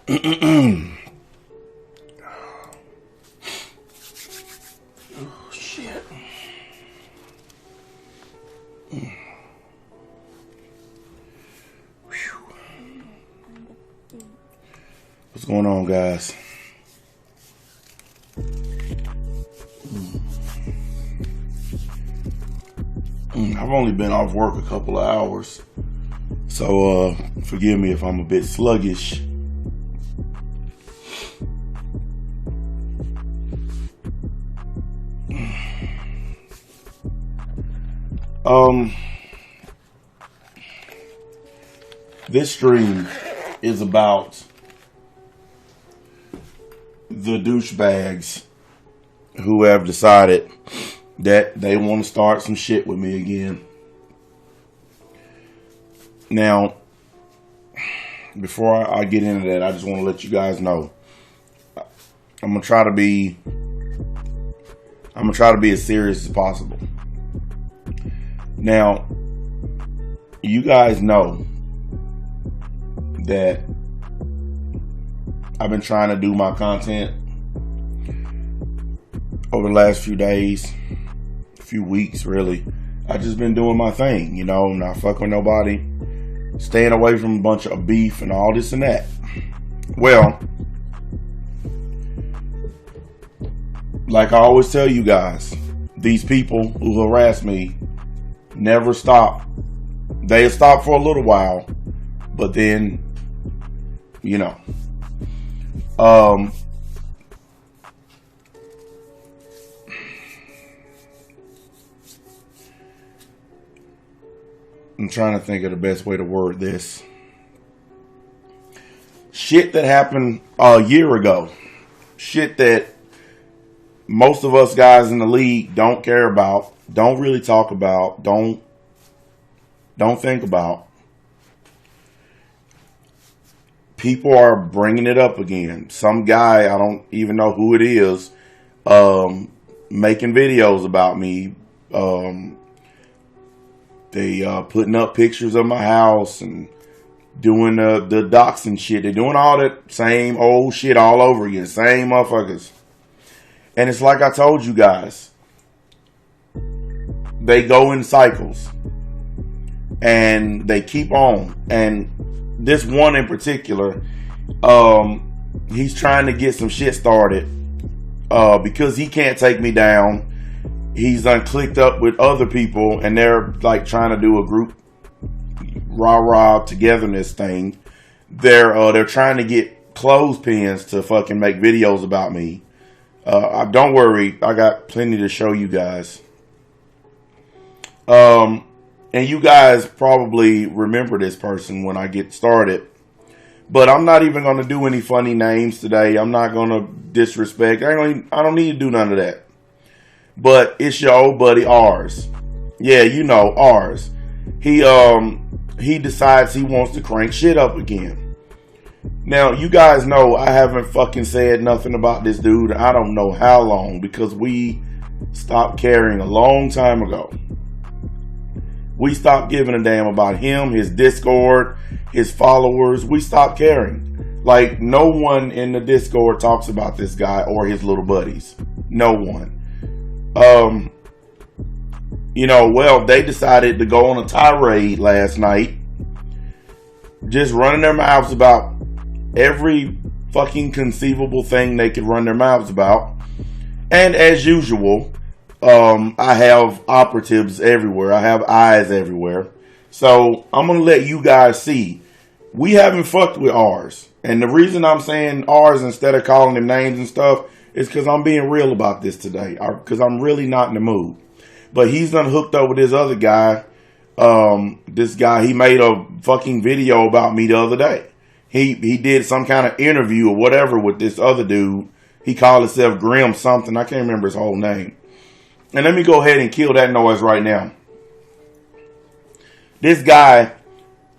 Oh, shit. What's going on, guys? I've only been off work a couple of hours, so forgive me if I'm a bit sluggish. This stream is about the douchebags who have decided that they want to start some shit with me again. Now, before I get into that, I just want to let you guys know I'm gonna try to be as serious as possible. Now, you guys know that I've been trying to do my content over the last few days, few weeks, really. I just been doing my thing, you know, not fucking with nobody, staying away from a bunch of beef and all this and that. Well, like I always tell you guys, these people who harass me never stop. They stop for a little while, but then, you know, I'm trying to think of the best way to word this. Shit that happened a year ago. Shit that most of us guys in the league don't care about, don't really talk about, don't think about. People are bringing it up again. Some guy, I don't even know who it is, making videos about me. They putting up pictures of my house and doing the doxing shit. They're doing all that same old shit all over again. Same motherfuckers. And it's like I told you guys. They go in cycles. And they keep on. And this one in particular, he's trying to get some shit started. Because he can't take me down. He's clicked up with other people, and they're like trying to do a group rah-rah togetherness thing. They're trying to get clothespins to fucking make videos about me. Don't worry, I got plenty to show you guys. And you guys probably remember this person when I get started. But I'm not even going to do any funny names today. I'm not going to disrespect. I don't need to do none of that. But it's your old buddy Ars. Yeah, you know, Ars. He decides he wants to crank shit up again. Now, you guys know I haven't fucking said nothing about this dude. I don't know how long, because we stopped caring a long time ago. We stopped giving a damn about him, his Discord, his followers. We stopped caring. Like, no one in the Discord talks about this guy or his little buddies. No one. You know, well, they decided to go on a tirade last night, just running their mouths about every fucking conceivable thing they could run their mouths about. And as usual, I have operatives everywhere. I have eyes everywhere. So I'm going to let you guys see. We haven't fucked with ours. And the reason I'm saying ours instead of calling them names and stuff is because I'm being real about this today. Because I'm really not in the mood. But he's done hooked up with this other guy. This guy, he made a fucking video about me the other day. He did some kind of interview or whatever with this other dude. He called himself Grim something. I can't remember his whole name. And let me go ahead and kill that noise right now. This guy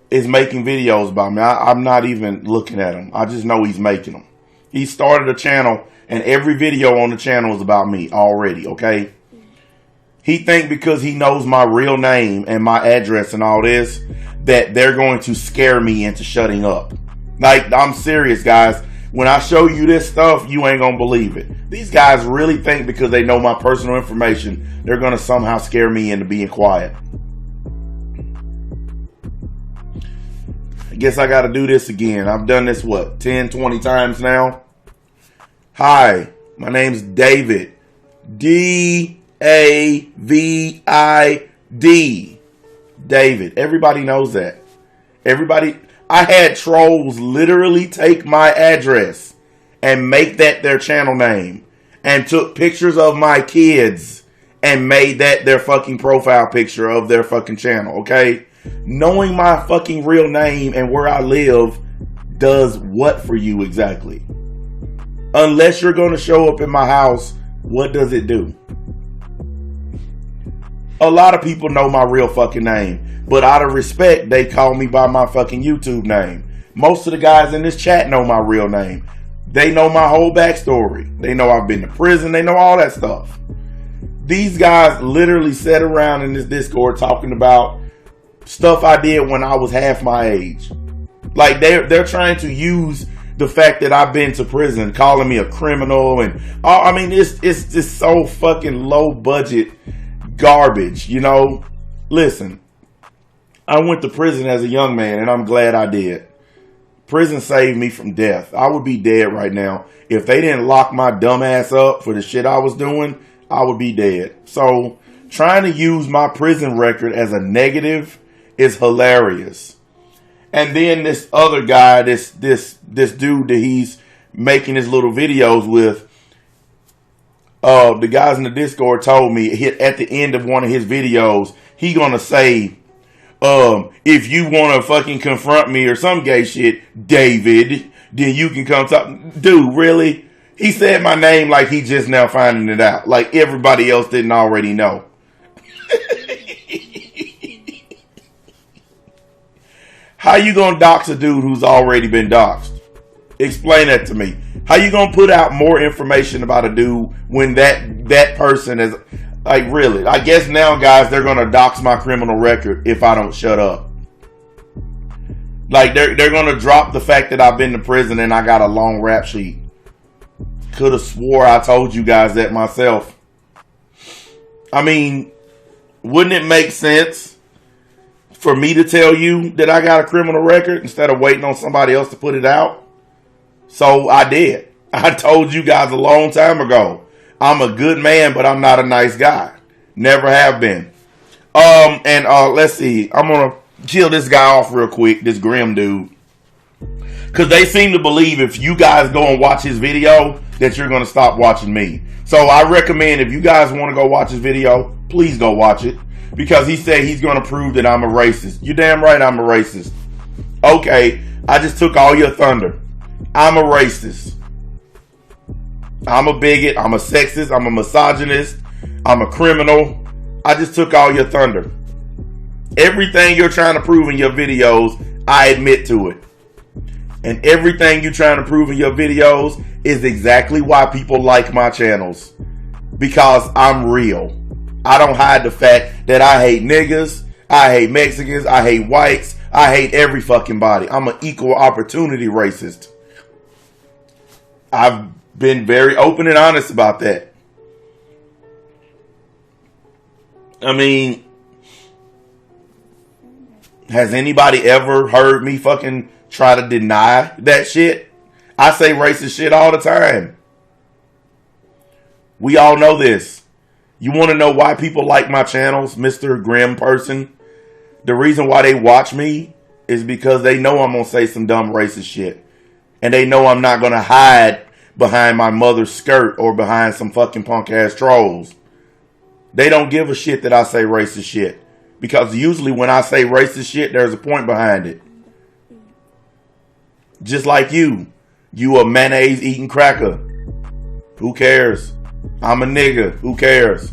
is making videos about me. I'm not even looking at him. I just know he's making them. He started a channel, and every video on the channel is about me already, okay? He think because he knows my real name and my address and all this, that they're going to scare me into shutting up. Like, I'm serious, guys. When I show you this stuff, you ain't gonna believe it. These guys really think because they know my personal information, they're gonna somehow scare me into being quiet. I guess I gotta do this again. I've done this, 10, 20 times now? Hi, my name's David. D-A-V-I-D. David. Everybody knows that. I had trolls literally take my address and make that their channel name and took pictures of my kids and made that their fucking profile picture of their fucking channel, okay? Knowing my fucking real name and where I live does what for you exactly? Unless you're going to show up in my house, what does it do? A lot of people know my real fucking name. But out of respect, they call me by my fucking YouTube name. Most of the guys in this chat know my real name. They know my whole backstory. They know I've been to prison. They know all that stuff. These guys literally sat around in this Discord talking about stuff I did when I was half my age. Like, they're trying to use the fact that I've been to prison, calling me a criminal. And I mean, it's just so fucking low budget garbage, you know? Listen. I went to prison as a young man, and I'm glad I did. Prison saved me from death. I would be dead right now. If they didn't lock my dumb ass up for the shit I was doing, I would be dead. So, trying to use my prison record as a negative is hilarious. And then this other guy, this dude that he's making his little videos with, the guys in the Discord told me at the end of one of his videos, he gonna say, if you want to fucking confront me or some gay shit, David, then you can come talk. Dude, really? He said my name like he just now finding it out. Like everybody else didn't already know. How you gonna dox a dude who's already been doxed? Explain that to me. How you gonna put out more information about a dude when that person is... Like, really, I guess now, guys, they're going to dox my criminal record if I don't shut up. Like, they're going to drop the fact that I've been to prison and I got a long rap sheet. Could have swore I told you guys that myself. I mean, wouldn't it make sense for me to tell you that I got a criminal record instead of waiting on somebody else to put it out? So, I did. I told you guys a long time ago. I'm a good man, but I'm not a nice guy. Never have been. Let's see. I'm going to kill this guy off real quick, this grim dude. Because they seem to believe if you guys go and watch his video, that you're going to stop watching me. So I recommend if you guys want to go watch his video, please go watch it. Because he said he's going to prove that I'm a racist. You're damn right I'm a racist. Okay, I just took all your thunder. I'm a racist. I'm a bigot, I'm a sexist, I'm a misogynist, I'm a criminal. I just took all your thunder. Everything you're trying to prove in your videos, I admit to it. And everything you're trying to prove in your videos is exactly why people like my channels. Because I'm real. I don't hide the fact that I hate niggas, I hate Mexicans, I hate whites, I hate every fucking body. I'm an equal opportunity racist. I've been very open and honest about that. I mean, has anybody ever heard me fucking try to deny that shit? I say racist shit all the time. We all know this. You want to know why people like my channels, Mr. Grim person? The reason why they watch me is because they know I'm going to say some dumb racist shit. And they know I'm not going to hide behind my mother's skirt or behind some fucking punk ass trolls. They don't give a shit that I say racist shit. Because usually when I say racist shit, there's a point behind it. Just like you. You a mayonnaise eating cracker. Who cares? I'm a nigga. Who cares?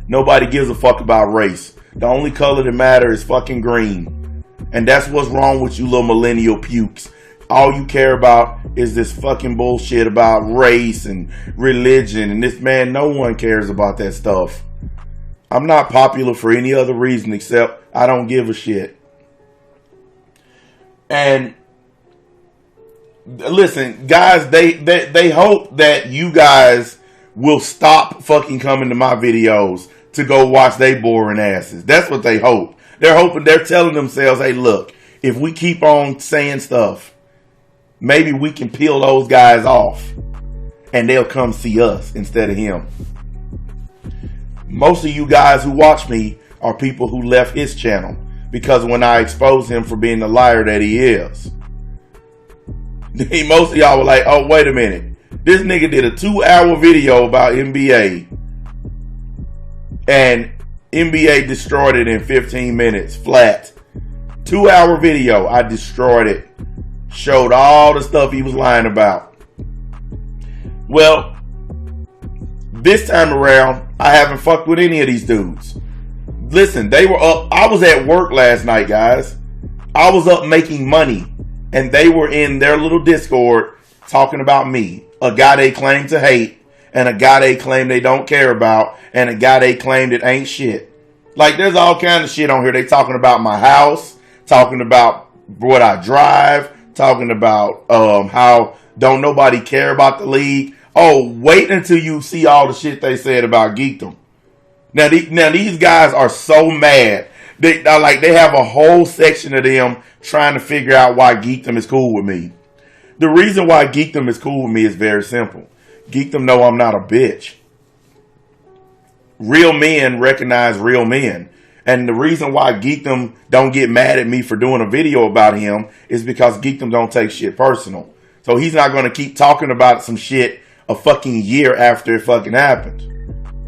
Nobody gives a fuck about race. The only color that matters is fucking green. And that's what's wrong with you little millennial pukes. All you care about is this fucking bullshit about race and religion. And this, man, no one cares about that stuff. I'm not popular for any other reason except I don't give a shit. And listen, guys, they hope that you guys will stop fucking coming to my videos to go watch they boring asses. That's what they hope. They're telling themselves, hey, look, if we keep on saying stuff, maybe we can peel those guys off and they'll come see us instead of him. Most of you guys who watch me are people who left his channel because when I exposed him for being the liar that he is. Most of y'all were like, oh, wait a minute. This nigga did a 2-hour video about NBA and NBA destroyed it in 15 minutes flat. 2-hour video. I destroyed it. Showed all the stuff he was lying about. Well, this time around, I haven't fucked with any of these dudes. Listen, they were up. I was at work last night, guys. I was up making money. And they were in their little Discord talking about me. A guy they claim to hate. And a guy they claim they don't care about. And a guy they claim that ain't shit. Like, there's all kind of shit on here. They talking about my house. Talking about what I drive. Talking about how don't nobody care about the league. Oh, wait until you see all the shit they said about Geekdom. Now these guys are so mad. They have a whole section of them trying to figure out why Geekdom is cool with me. The reason why Geekdom is cool with me is very simple. Geekdom know I'm not a bitch. Real men recognize real men. And the reason why Geekdom don't get mad at me for doing a video about him is because Geekdom don't take shit personal. So he's not going to keep talking about some shit a fucking year after it fucking happened.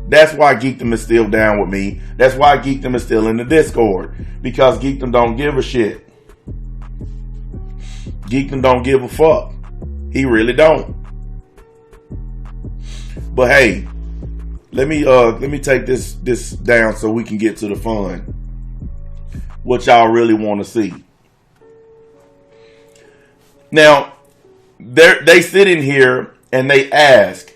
That's why Geekdom is still down with me. That's why Geekdom is still in the Discord. Because Geekdom don't give a shit. Geekdom don't give a fuck. He really don't. But hey, let me take this down so we can get to the fun. What y'all really want to see. Now, they sit in here and they ask,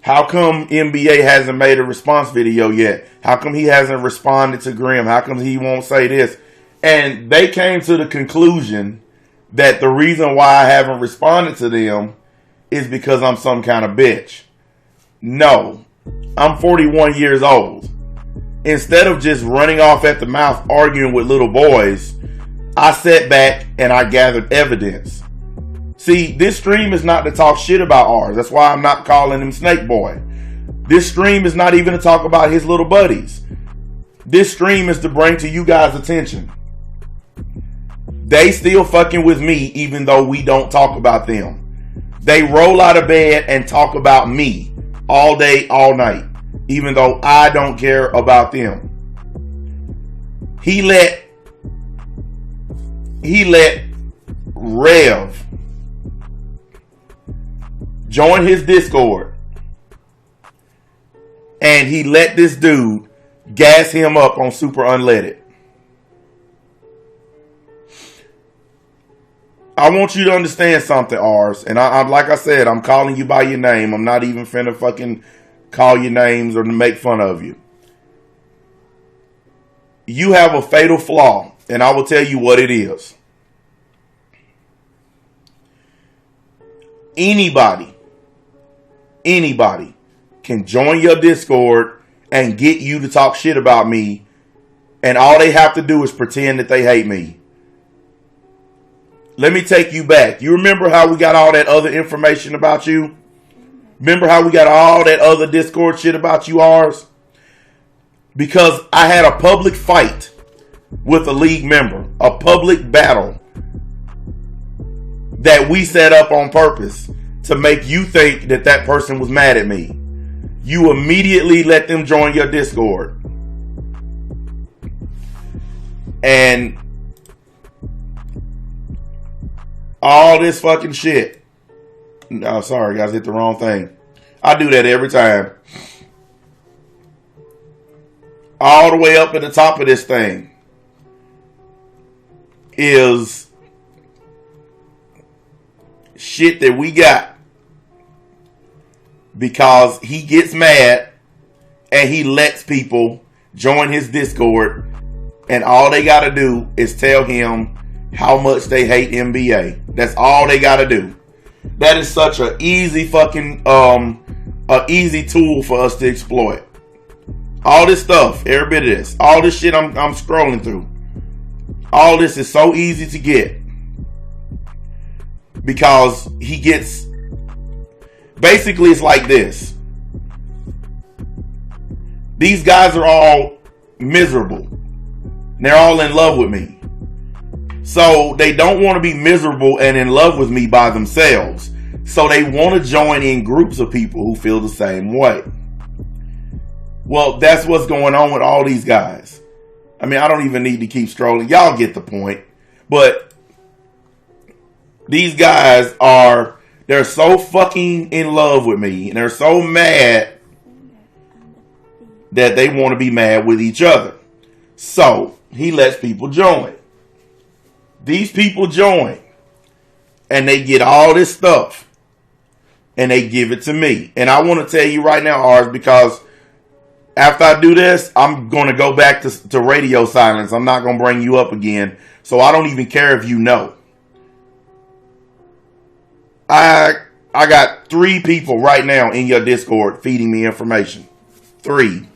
how come NBA hasn't made a response video yet? How come he hasn't responded to Grimm? How come he won't say this? And they came to the conclusion that the reason why I haven't responded to them is because I'm some kind of bitch. No, I'm 41 years old. Instead of just running off at the mouth arguing with little boys, I sat back and I gathered evidence. See, this stream is not to talk shit about ours. That's why I'm not calling him Snake Boy. This stream is not even to talk about his little buddies. This stream is to bring to you guys attention. They still fucking with me even though we don't talk about them. They roll out of bed and talk about me all day, all night, even though I don't care about them. He let Rev join his Discord, and he let this dude gas him up on Super Unleaded. I want you to understand something, Ars, and I'm like I said, I'm calling you by your name. I'm not even finna fucking call your names or to make fun of you. You have a fatal flaw, and I will tell you what it is. Anybody can join your Discord and get you to talk shit about me, and all they have to do is pretend that they hate me. Let me take you back. You remember how we got all that other information about you? Remember how we got all that other Discord shit about you, ours? Because I had a public fight with a league member, a public battle that we set up on purpose to make you think that that person was mad at me. You immediately let them join your Discord. And all this fucking shit. No, sorry guys, hit the wrong thing. I do that every time. All the way up at the top of this thing is shit that we got because he gets mad and he lets people join his Discord, and all they got to do is tell him how much they hate NBA. That's all they got to do. That is such an easy fucking a easy tool for us to exploit. All this stuff, every bit of this, all this shit I'm scrolling through. All this is so easy to get because he gets. Basically, it's like this. These guys are all miserable. They're all in love with me. So they don't want to be miserable and in love with me by themselves. So they want to join in groups of people who feel the same way. Well, that's what's going on with all these guys. I mean, I don't even need to keep strolling. Y'all get the point. But these guys they're so fucking in love with me. And they're so mad that they want to be mad with each other. So he lets people join. These people join. And they get all this stuff. And they give it to me. And I want to tell you right now, Ars, because after I do this, I'm going to go back to radio silence. I'm not going to bring you up again. So I don't even care if you know. I got 3 people right now in your Discord feeding me information. 3.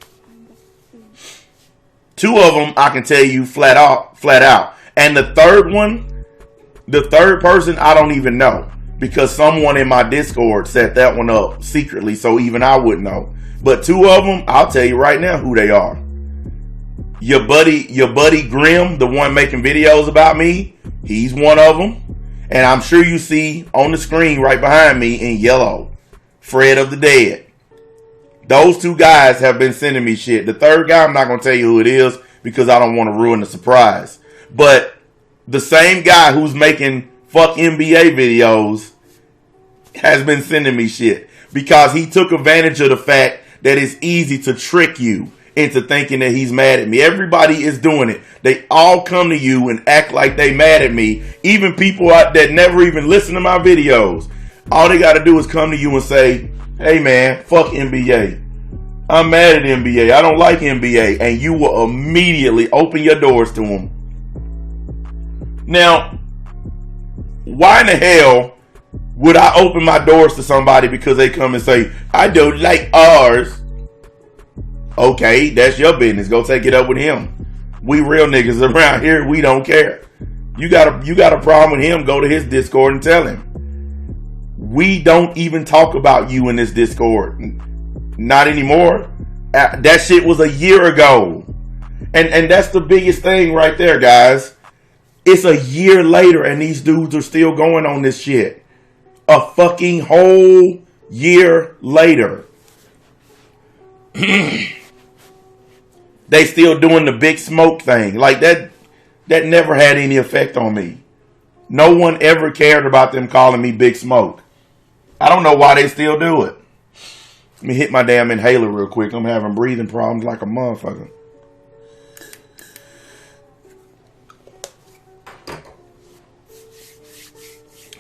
2 of them I can tell you flat out. And the third one, the third person, I don't even know. Because someone in my Discord set that one up secretly, so even I wouldn't know. But 2 of them, I'll tell you right now who they are. Your buddy Grim, the one making videos about me, he's one of them. And I'm sure you see on the screen right behind me in yellow, Fred of the Dead. Those 2 guys have been sending me shit. The third guy, I'm not going to tell you who it is because I don't want to ruin the surprise. But the same guy who's making fuck NBA videos has been sending me shit because he took advantage of the fact that it's easy to trick you into thinking that he's mad at me. Everybody is doing it. They all come to you and act like they mad at me. Even people that never even listen to my videos. All they got to do is come to you and say, hey man, fuck NBA. I'm mad at NBA. I don't like NBA. And you will immediately open your doors to them. Now, why in the hell would I open my doors to somebody because they come and say, I don't like ours? Okay, that's your business. Go take it up with him. We real niggas around here, we don't care. You got a problem with him, go to his Discord and tell him. We don't even talk about you in this Discord. Not anymore. That shit was a year ago. And that's the biggest thing right there, guys. It's a year later and these dudes are still going on this shit. A fucking whole year later. They still doing the big smoke thing. Like that never had any effect on me. No one ever cared about them calling me Big Smoke. I don't know why they still do it. Let me hit my damn inhaler real quick. I'm having breathing problems like a motherfucker.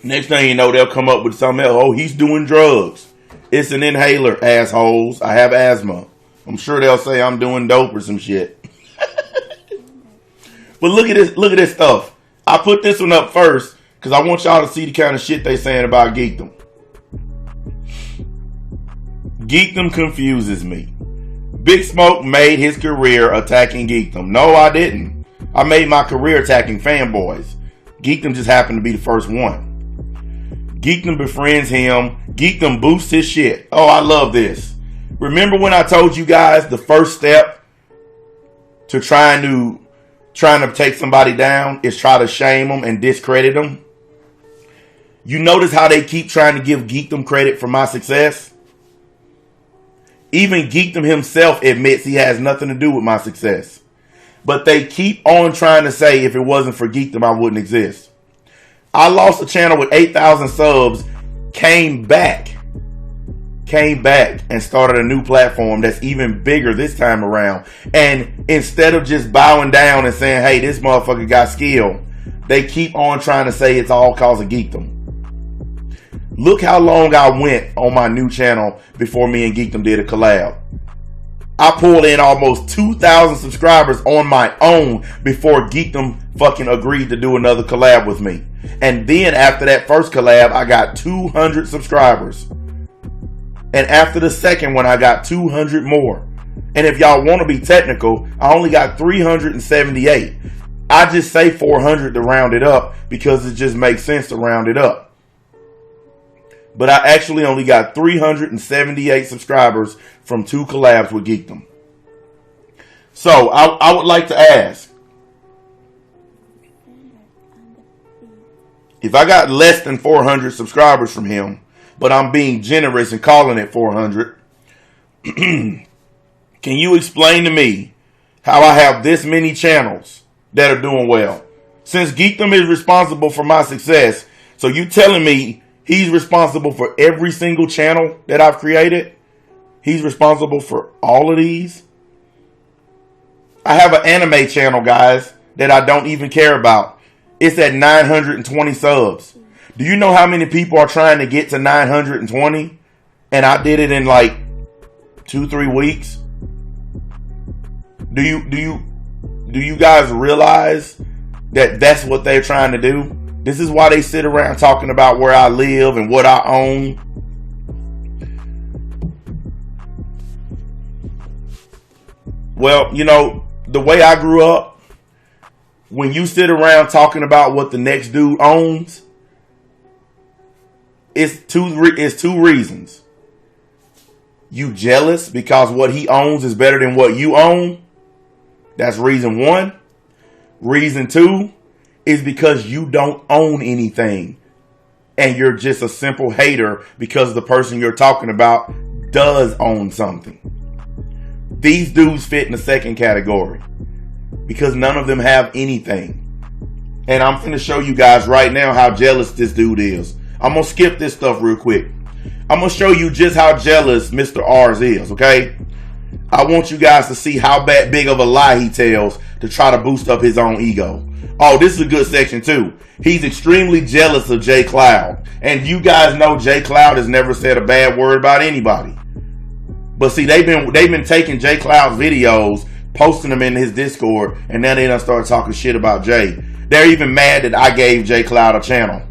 Next thing you know, they'll come up with something else. Oh, he's doing drugs. It's an inhaler, assholes. I have asthma. I'm sure they'll say I'm doing dope or some shit. But look at this. Look at this stuff. I put this one up first because I want y'all to see the kind of shit they saying about Geekdom. Geekdom confuses me. Big Smoke made his career attacking Geekdom. No, I didn't. I made my career attacking fanboys. Geekdom just happened to be the first one. Geekdom befriends him. Geekdom boosts his shit. Oh, I love this. Remember when I told you guys the first step to trying to take somebody down is try to shame them and discredit them? You notice how they keep trying to give Geekdom credit for my success? Even Geekdom himself admits he has nothing to do with my success. But they keep on trying to say if it wasn't for Geekdom, I wouldn't exist. I lost a channel with 8,000 subs, came back and started a new platform that's even bigger this time around. And instead of just bowing down and saying, hey, this motherfucker got skill, they keep on trying to say it's all cause of Geekdom. Look how long I went on my new channel before me and Geekdom did a collab. I pulled in almost 2,000 subscribers on my own before Geekdom fucking agreed to do another collab with me. And then after that first collab, I got 200 subscribers. And after the second one, I got 200 more. And if y'all want to be technical, I only got 378. I just say 400 to round it up because it just makes sense to round it up. But I actually only got 378 subscribers from 2 collabs with Geekdom. So I would like to ask, if I got less than 400 subscribers from him, but I'm being generous and calling it 400, can you explain to me how I have this many channels that are doing well? Since Geekdom is responsible for my success, so you telling me he's responsible for every single channel that I've created? He's responsible for all of these? I have an anime channel, guys, that I don't even care about. It's at 920 subs. Do you know how many people are trying to get to 920? And I did it in like 2-3 weeks. Do you guys realize that that's what they're trying to do? This is why they sit around talking about where I live and what I own. Well, you know, the way I grew up, when you sit around talking about what the next dude owns, it's two reasons. You jealous because what he owns is better than what you own. That's reason one. Reason two is because you don't own anything. And you're just a simple hater because the person you're talking about does own something. These dudes fit in the second category because none of them have anything. And I'm going to show you guys right now how jealous this dude is. I'm going to skip this stuff real quick. I'm going to show you just how jealous Mr. R's is, okay? I want you guys to see how big of a lie he tells to try to boost up his own ego. Oh, this is a good section too. He's extremely jealous of J Cloud. And you guys know J Cloud has never said a bad word about anybody. But see, they've been taking J Cloud's videos, posting them in his Discord, and now they done start talking shit about Jay. They're even mad that I gave J Cloud a channel.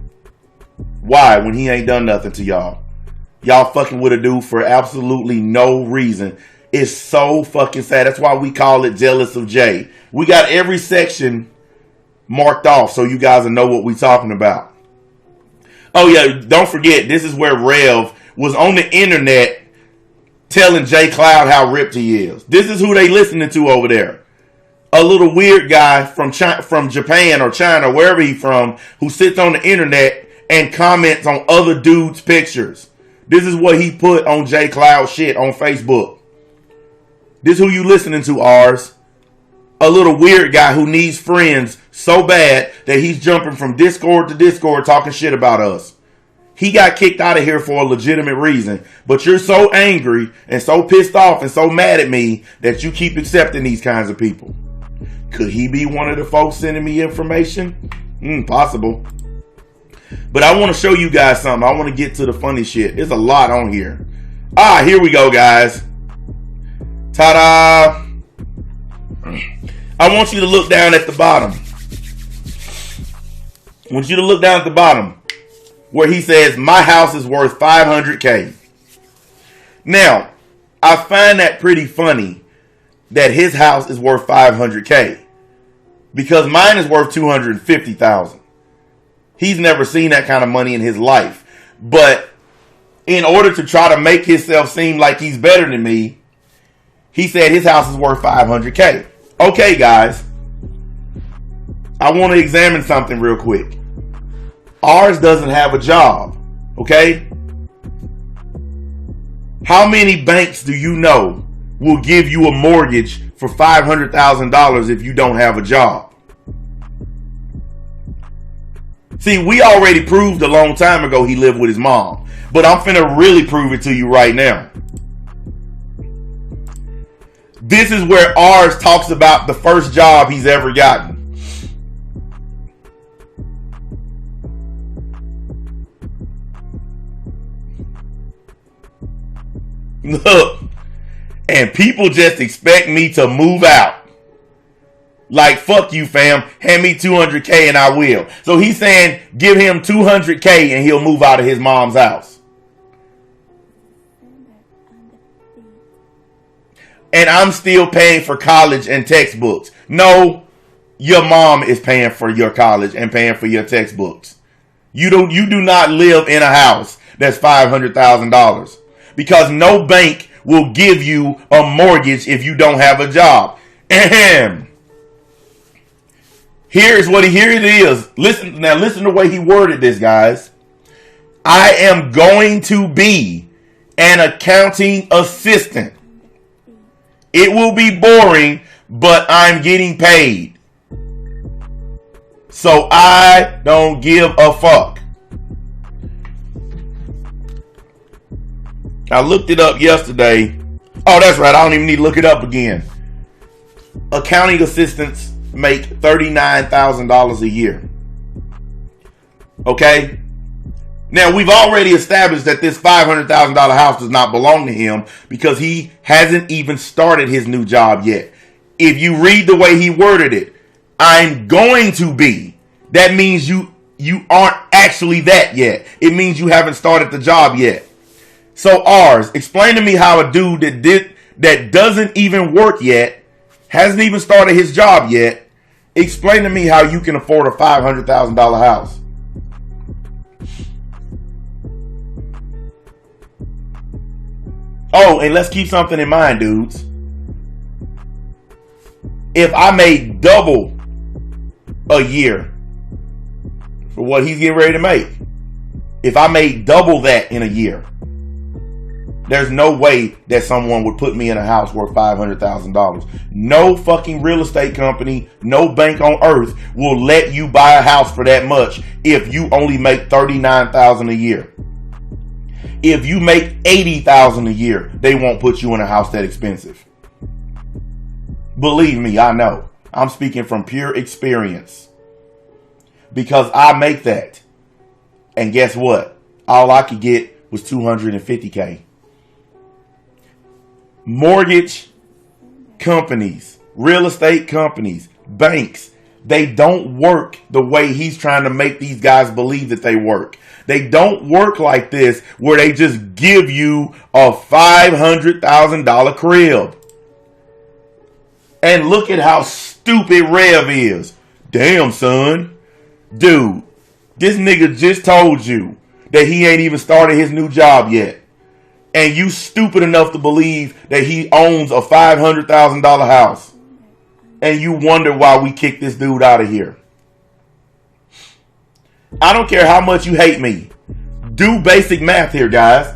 Why? When he ain't done nothing to y'all. Y'all fucking with a dude for absolutely no reason. It's so fucking sad. That's why we call it Jealous of Jay. We got every section marked off so you guys will know what we talking about. Oh yeah, don't forget, this is where Rev was on the internet telling J Cloud how ripped he is. This is who they listening to over there. A little weird guy from Japan or China, wherever he's from, who sits on the internet and comments on other dudes' pictures. This is what he put on J Cloud shit on Facebook. This is who you listening to, R's. A little weird guy who needs friends so bad that he's jumping from Discord to Discord talking shit about us. He got kicked out of here for a legitimate reason. But you're so angry and so pissed off and so mad at me that you keep accepting these kinds of people. Could he be one of the folks sending me information? Possible. But I want to show you guys something. I want to get to the funny shit. There's a lot on here. Here we go, guys. Ta-da! I want you to look down at the bottom. I want you to look down at the bottom where he says, my house is worth $500K. Now, I find that pretty funny that his house is worth $500K because mine is worth $250,000. He's never seen that kind of money in his life. But in order to try to make himself seem like he's better than me, he said his house is worth $500K. Okay, guys. I want to examine something real quick. Ours doesn't have a job. Okay? How many banks do you know will give you a mortgage for $500,000 if you don't have a job? See, we already proved a long time ago he lived with his mom. But I'm finna really prove it to you right now. This is where R's talks about the first job he's ever gotten. Look. And And people just expect me to move out. Like, fuck you, fam. Hand me $200K and I will. So he's saying give him $200K and he'll move out of his mom's house. And I'm still paying for college and textbooks. No, your mom is paying for your college and paying for your textbooks. You do not live in a house that's $500,000 because no bank will give you a mortgage if you don't have a job. Ahem. Here it is. Listen to the way he worded this, guys. I am going to be an accounting assistant. It will be boring, but I'm getting paid. So I don't give a fuck. I looked it up yesterday. Oh, that's right. I don't even need to look it up again. Accounting assistants make $39,000 a year. Okay? Now, we've already established that this $500,000 house does not belong to him because he hasn't even started his new job yet. If you read the way he worded it, I'm going to be. That means you aren't actually that yet. It means you haven't started the job yet. So, Rs, explain to me how a dude that doesn't even work yet, hasn't even started his job yet, explain to me how you can afford a $500,000 house. Oh, and let's keep something in mind, dudes. If I made double a year for what he's getting ready to make, if I made double that in a year, there's no way that someone would put me in a house worth $500,000. No fucking real estate company, no bank on earth will let you buy a house for that much if you only make $39,000 a year. If you make $80,000 a year, they won't put you in a house that expensive. Believe me, I know. I'm speaking from pure experience. Because I make that. And guess what? All I could get was $250K. Mortgage companies, real estate companies, banks, they don't work the way he's trying to make these guys believe that they work. They don't work like this where they just give you a $500,000 crib. And look at how stupid Rev is. Damn, son. Dude, this nigga just told you that he ain't even started his new job yet. And you stupid enough to believe that he owns a $500,000 house. And you wonder why we kicked this dude out of here. I don't care how much you hate me. Do basic math here, guys.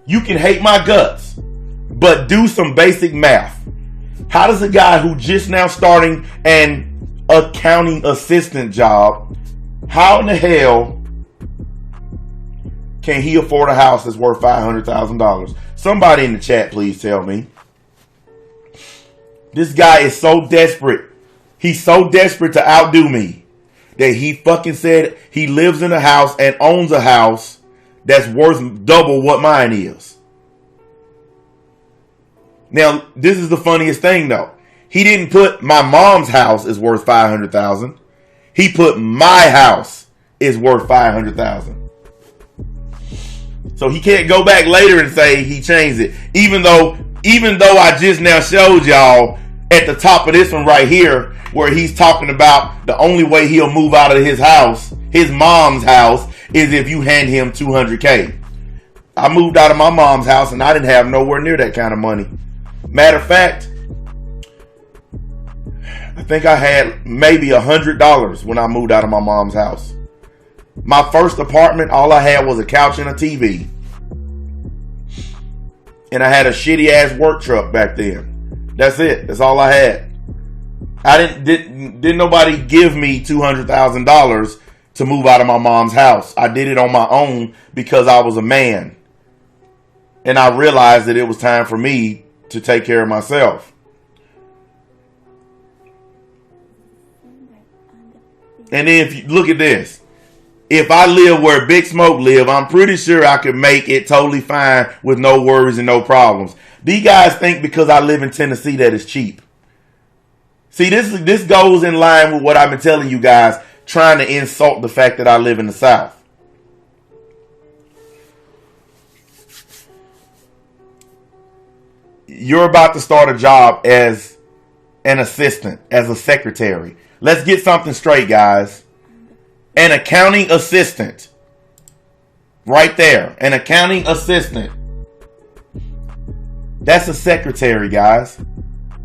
You can hate my guts, but do some basic math. How does a guy who just now starting an accounting assistant job, how in the hell can he afford a house that's worth $500,000? Somebody in the chat, please tell me. This guy is so desperate. He's so desperate to outdo me that he fucking said he lives in a house and owns a house that's worth double what mine is. Now, this is the funniest thing though. He didn't put my mom's house is worth $500,000. He put my house is worth $500,000. So he can't go back later and say he changed it. Even though I just now showed y'all at the top of this one right here, where he's talking about the only way he'll move out of his house, his mom's house, is if you hand him $200K. I moved out of my mom's house and I didn't have nowhere near that kind of money. Matter of fact, I think I had maybe $100 when I moved out of my mom's house. My first apartment, all I had was a couch and a TV. And I had a shitty ass work truck back then. That's it. That's all I had. Didn't nobody give me $200,000 to move out of my mom's house. I did it on my own because I was a man. And I realized that it was time for me to take care of myself. And then if you look at this. If I live where Big Smoke live, I'm pretty sure I could make it totally fine with no worries and no problems. These guys think because I live in Tennessee that it's cheap. See, this goes in line with what I've been telling you guys, trying to insult the fact that I live in the South. You're about to start a job as an assistant, as a secretary. Let's get something straight, guys. An accounting assistant. Right there. An accounting assistant. That's a secretary, guys.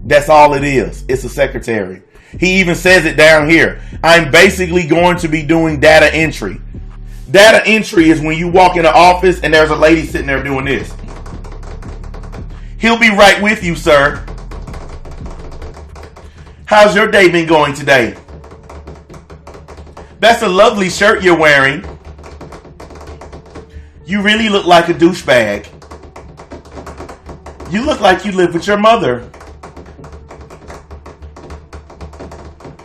That's all it is. It's a secretary. He even says it down here. I'm basically going to be doing data entry. Data entry is when you walk in the office and there's a lady sitting there doing this. He'll be right with you, sir. How's your day been going today? That's a lovely shirt you're wearing. You really look like a douchebag. You look like you live with your mother.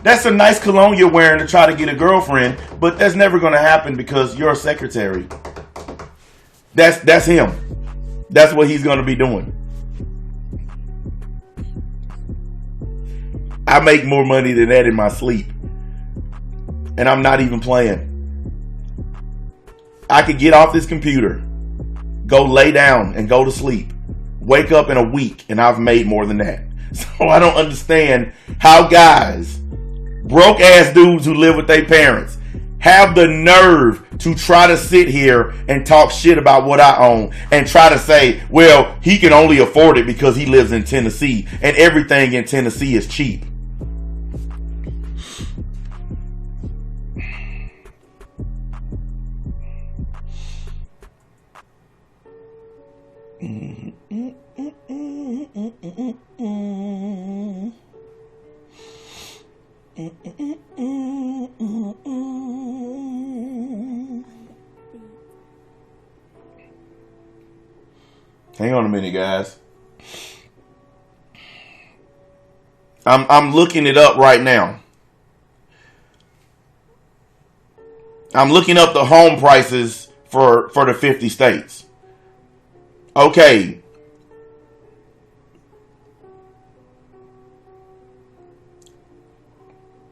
That's a nice cologne you're wearing to try to get a girlfriend, but that's never going to happen because you're a secretary. That's him. That's what he's going to be doing. I make more money than that in my sleep. And I'm not even playing. I could get off this computer, go lay down and go to sleep, wake up in a week, and I've made more than that. So I don't understand how guys, broke ass dudes who live with their parents, have the nerve to try to sit here and talk shit about what I own and try to say, well, he can only afford it because he lives in Tennessee and everything in Tennessee is cheap. Hang on a minute, guys. I'm looking it up right now. I'm looking up the home prices for the 50 states. Okay.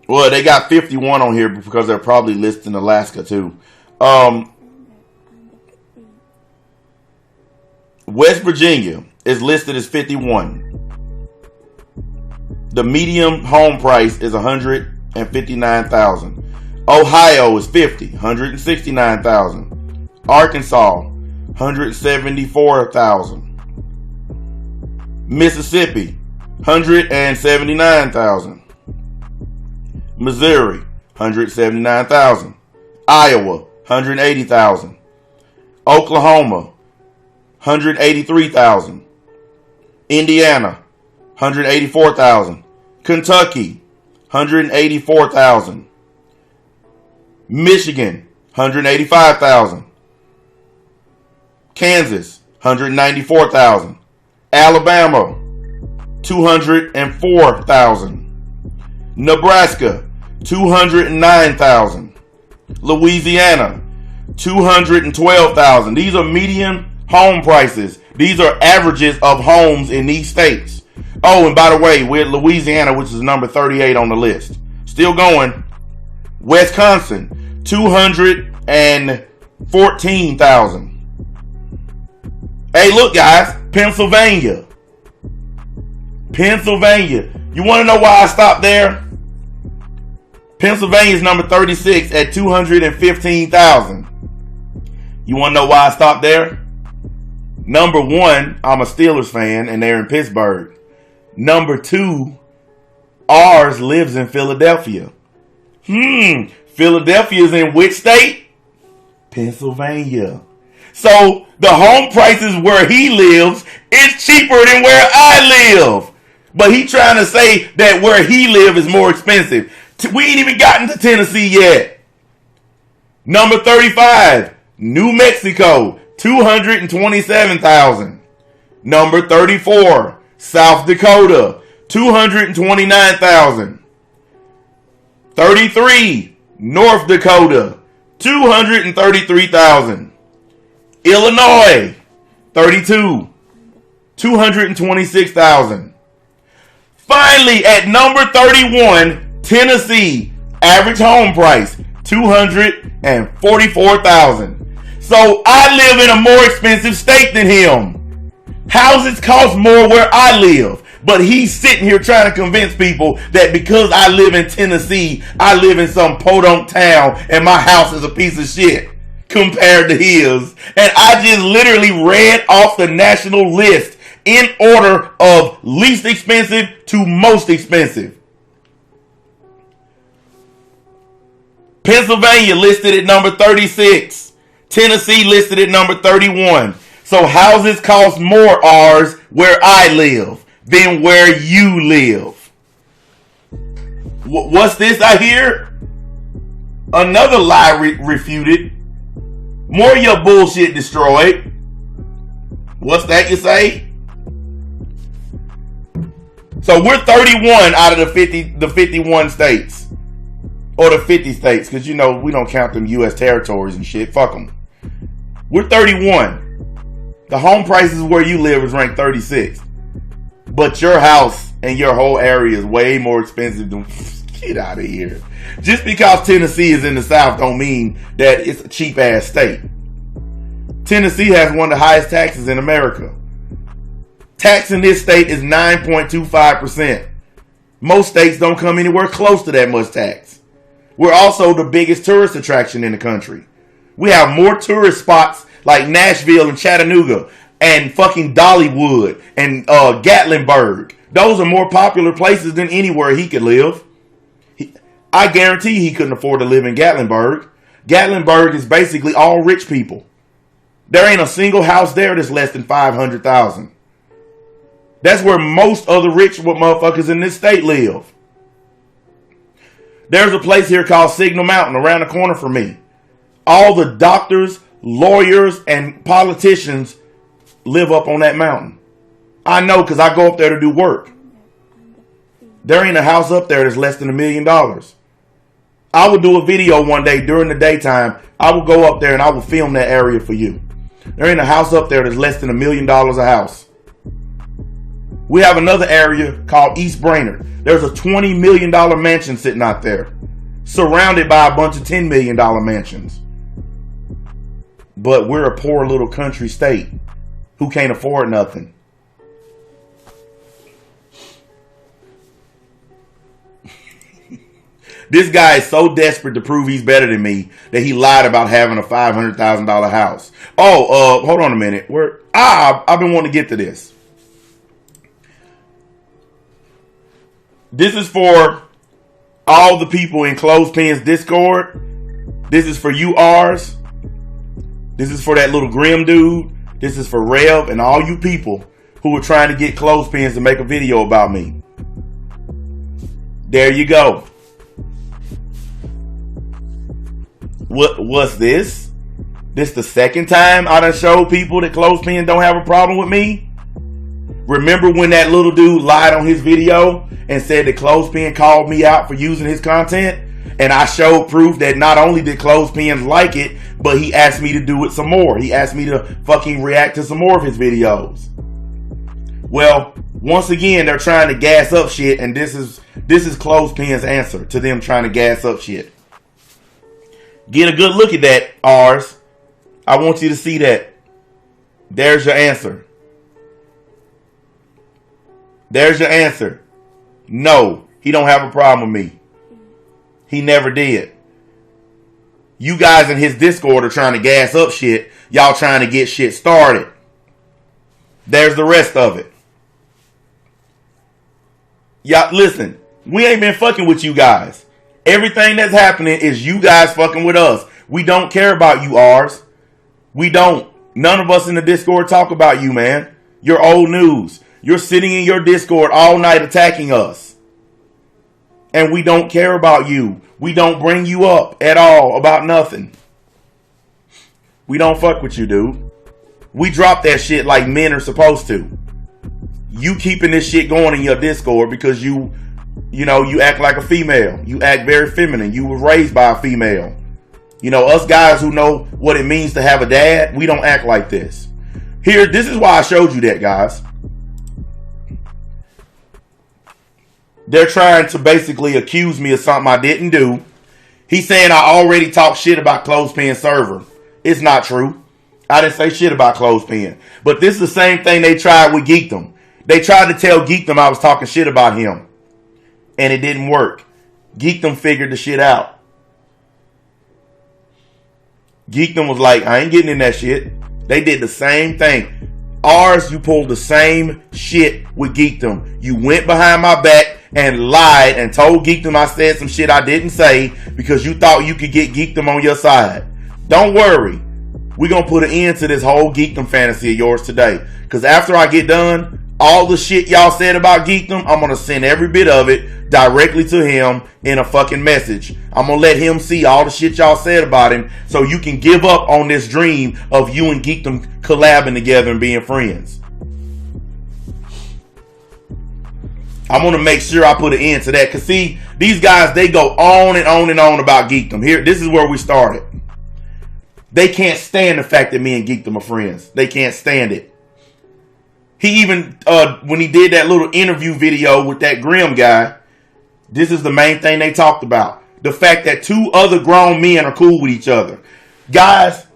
Well, they got 51 on here because they're probably listing Alaska too. West Virginia is listed as 51. The medium home price is $159,000. Ohio is 50, $169,000. Arkansas, $174,000. Mississippi, $179,000. Missouri, $179,000. Iowa, $180,000. Oklahoma, $183,000. Indiana, $184,000. Kentucky, $184,000. Michigan, $185,000. Kansas, $194,000. Alabama, $204,000. Nebraska, $209,000. Louisiana, $212,000. These are median home prices. These are averages of homes in these states. Oh, and by the way, we're at Louisiana, which is number 38 on the list. Still going. Wisconsin, $214,000. Hey, look, guys, Pennsylvania. You want to know why I stopped there? Pennsylvania is number 36 at $215,000. You want to know why I stopped there? Number one, I'm a Steelers fan and they're in Pittsburgh. Number two, ours lives in Philadelphia. Philadelphia is in which state? Pennsylvania. So the home prices where he lives is cheaper than where I live. But he trying to say that where he live is more expensive. We ain't even gotten to Tennessee yet. Number 35, New Mexico, $227,000. Number 34, South Dakota, $229,000. 33, North Dakota, $233,000. Illinois, 32, $226,000. Finally, at number 31, Tennessee, average home price, $244,000. So I live in a more expensive state than him. Houses cost more where I live. But he's sitting here trying to convince people that because I live in Tennessee, I live in some podunk town and my house is a piece of shit compared to his. And I just literally read off the national list in order of least expensive to most expensive. Pennsylvania listed at number 36. Tennessee listed at number 31. So houses cost more ours where I live than where you live. What's this I hear? Another lie refuted. More of your bullshit destroyed. What's that you say? So we're 31 out of the 51 states. Or the 50 states. Because you know we don't count them U.S. territories and shit. Fuck them. We're 31. The home prices where you live is ranked 36. But your house and your whole area is way more expensive than... Get out of here. Just because Tennessee is in the South don't mean that it's a cheap ass state. Tennessee has one of the highest taxes in America. Tax in this state is 9.25%. Most states don't come anywhere close to that much tax. We're also the biggest tourist attraction in the country. We have more tourist spots like Nashville and Chattanooga and fucking Dollywood and Gatlinburg. Those are more popular places than anywhere he could live. I guarantee he couldn't afford to live in Gatlinburg. Gatlinburg is basically all rich people. There ain't a single house there that's less than $500,000. That's where most of the rich motherfuckers in this state live. There's a place here called Signal Mountain around the corner from me. All the doctors, lawyers, and politicians live up on that mountain. I know because I go up there to do work. There ain't a house up there that's less than $1 million. I will do a video one day during the daytime. I will go up there and I will film that area for you. There ain't a house up there that's less than $1 million a house. We have another area called East Brainerd. There's a $20 million mansion sitting out there, surrounded by a bunch of $10 million mansions. But we're a poor little country state who can't afford nothing. This guy is so desperate to prove he's better than me that he lied about having a $500,000 house. Hold on a minute. I've been wanting to get to this. This is for all the people in Clothespin's Discord. This is for you, R's. This is for that little Grim dude. This is for Rev and all you people who are trying to get Clothespins to make a video about me. There you go. What's this? This the second time I done showed people that Clothespin don't have a problem with me? Remember when that little dude lied on his video and said that Clothespin called me out for using his content? And I showed proof that not only did Clothespin like it, but he asked me to do it some more. He asked me to fucking react to some more of his videos. Well, once again, they're trying to gas up shit, and this is Clothespin's answer to them trying to gas up shit. Get a good look at that, R's. I want you to see that. There's your answer. There's your answer. No, he don't have a problem with me. He never did. You guys in his Discord are trying to gas up shit. Y'all trying to get shit started. There's the rest of it. Y'all, listen, we ain't been fucking with you guys. Everything that's happening is you guys fucking with us. We don't care about you, R's. We don't. None of us in the Discord talk about you, man. You're old news. You're sitting in your Discord all night attacking us. And we don't care about you. We don't bring you up at all about nothing. We don't fuck with you, dude. We drop that shit like men are supposed to. You keeping this shit going in your Discord because you act like a female. You act very feminine. You were raised by a female. You know, us guys who know what it means to have a dad, we don't act like this. Here, this is why I showed you that, guys. They're trying to basically accuse me of something I didn't do. He's saying I already talked shit about Clothespin Server. It's not true. I didn't say shit about Clothespin. But this is the same thing they tried with Geekdom. They tried to tell Geekdom I was talking shit about him. And it didn't work. Geekdom figured the shit out. Geekdom was like, I ain't getting in that shit. They did the same thing. Ours, you pulled the same shit with Geekdom. You went behind my back and lied and told Geekdom I said some shit I didn't say because you thought you could get Geekdom on your side. Don't worry. We're going to put an end to this whole Geekdom fantasy of yours today. Because after I get done, all the shit y'all said about Geekdom, I'm going to send every bit of it directly to him in a fucking message. I'm going to let him see all the shit y'all said about him so you can give up on this dream of you and Geekdom collabing together and being friends. I'm going to make sure I put an end to that. Because see, these guys, they go on and on and on about Geekdom. Here, this is where we started. They can't stand the fact that me and Geekdom are friends. They can't stand it. He even, when he did that little interview video with that Grimm guy, this is the main thing they talked about. The fact that two other grown men are cool with each other. Guys,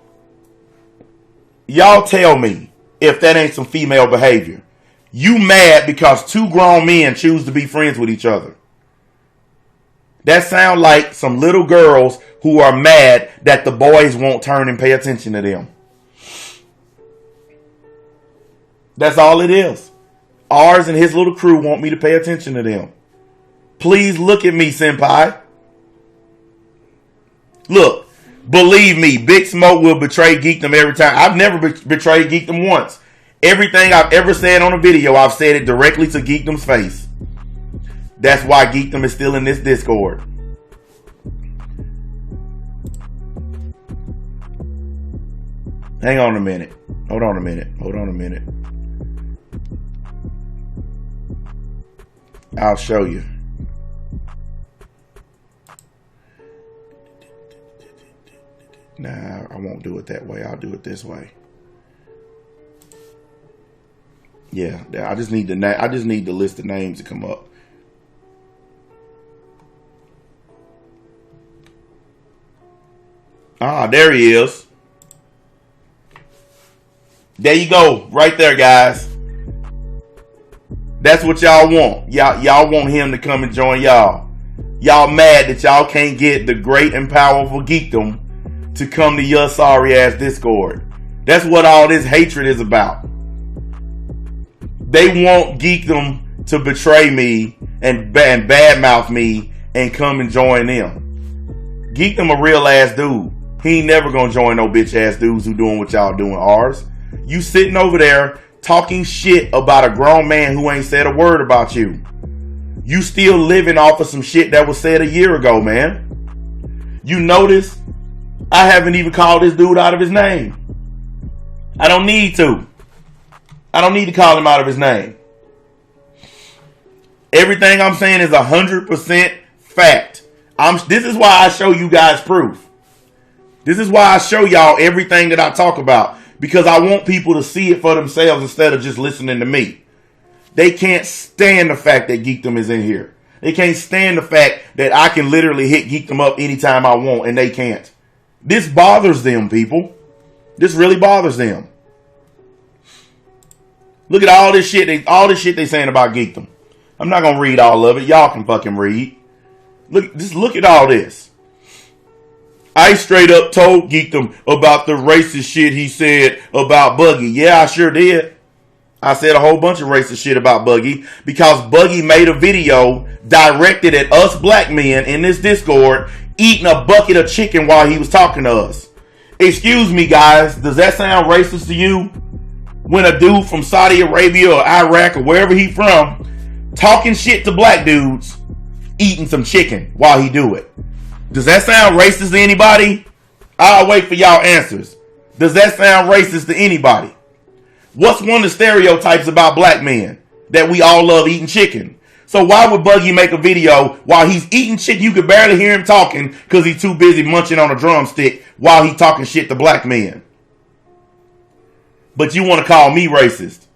y'all tell me if that ain't some female behavior. You mad because two grown men choose to be friends with each other. That sounds like some little girls who are mad that the boys won't turn and pay attention to them. That's all it is. Ours and his little crew want me to pay attention to them. Please look at me, senpai. Look, believe me, Big Smoke will betray Geekdom every time. I've never betrayed Geekdom once. Everything I've ever said on a video, I've said it directly to Geekdom's face. That's why Geekdom is still in this Discord. Hang on a minute. Hold on a minute. Hold on a minute. I'll show you. Nah, I won't do it that way. I'll do it this way. Yeah, I just need the list of names to come up. Ah, there he is. There you go, right there, guys. That's what y'all want. Y'all want him to come and join y'all. Y'all mad that y'all can't get the great and powerful Geekdom to come to your sorry ass Discord. That's what all this hatred is about. They want Geekdom to betray me and badmouth me and come and join them. Geekdom a real ass dude. He ain't never gonna join no bitch ass dudes who doing what y'all doing. Ours. You sitting over there talking shit about a grown man who ain't said a word about you. You still living off of some shit that was said a year ago, man. You notice I haven't even called this dude out of his name. I don't need to. I don't need to call him out of his name. Everything I'm saying is 100% fact. This is why I show you guys proof. This is why I show y'all everything that I talk about. Because I want people to see it for themselves instead of just listening to me. They can't stand the fact that Geekdom is in here. They can't stand the fact that I can literally hit Geekdom up anytime I want and they can't. This bothers them, people. This really bothers them. Look at all this shit they saying about Geekdom. I'm not gonna read all of it. Y'all can fucking read. Look at all this. I straight up told Geekdom about the racist shit he said about Buggy. Yeah, I sure did. I said a whole bunch of racist shit about Buggy because Buggy made a video directed at us black men in this Discord eating a bucket of chicken while he was talking to us. Excuse me, guys. Does that sound racist to you? When a dude from Saudi Arabia or Iraq or wherever he from talking shit to black dudes eating some chicken while he do it. Does that sound racist to anybody? I'll wait for y'all answers. Does that sound racist to anybody? What's one of the stereotypes about black men? That we all love eating chicken. So why would Buggy make a video while he's eating shit? You could barely hear him talking because he's too busy munching on a drumstick while he's talking shit to black men. But you want to call me racist.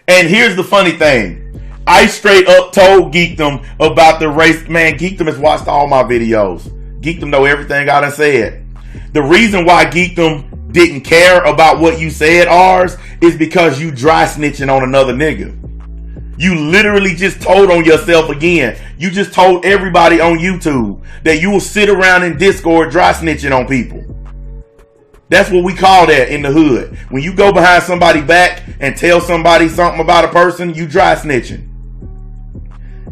And here's the funny thing. I straight up told Geekdom about the race. Man, Geekdom has watched all my videos. Geekdom know everything I done said. The reason why Geekdom didn't care about what you said, ours, is because you dry snitching on another nigga. You literally just told on yourself again. You just told everybody on YouTube that you will sit around in Discord dry snitching on people. That's what we call that in the hood. When you go behind somebody's back and tell somebody something about a person, you dry snitching.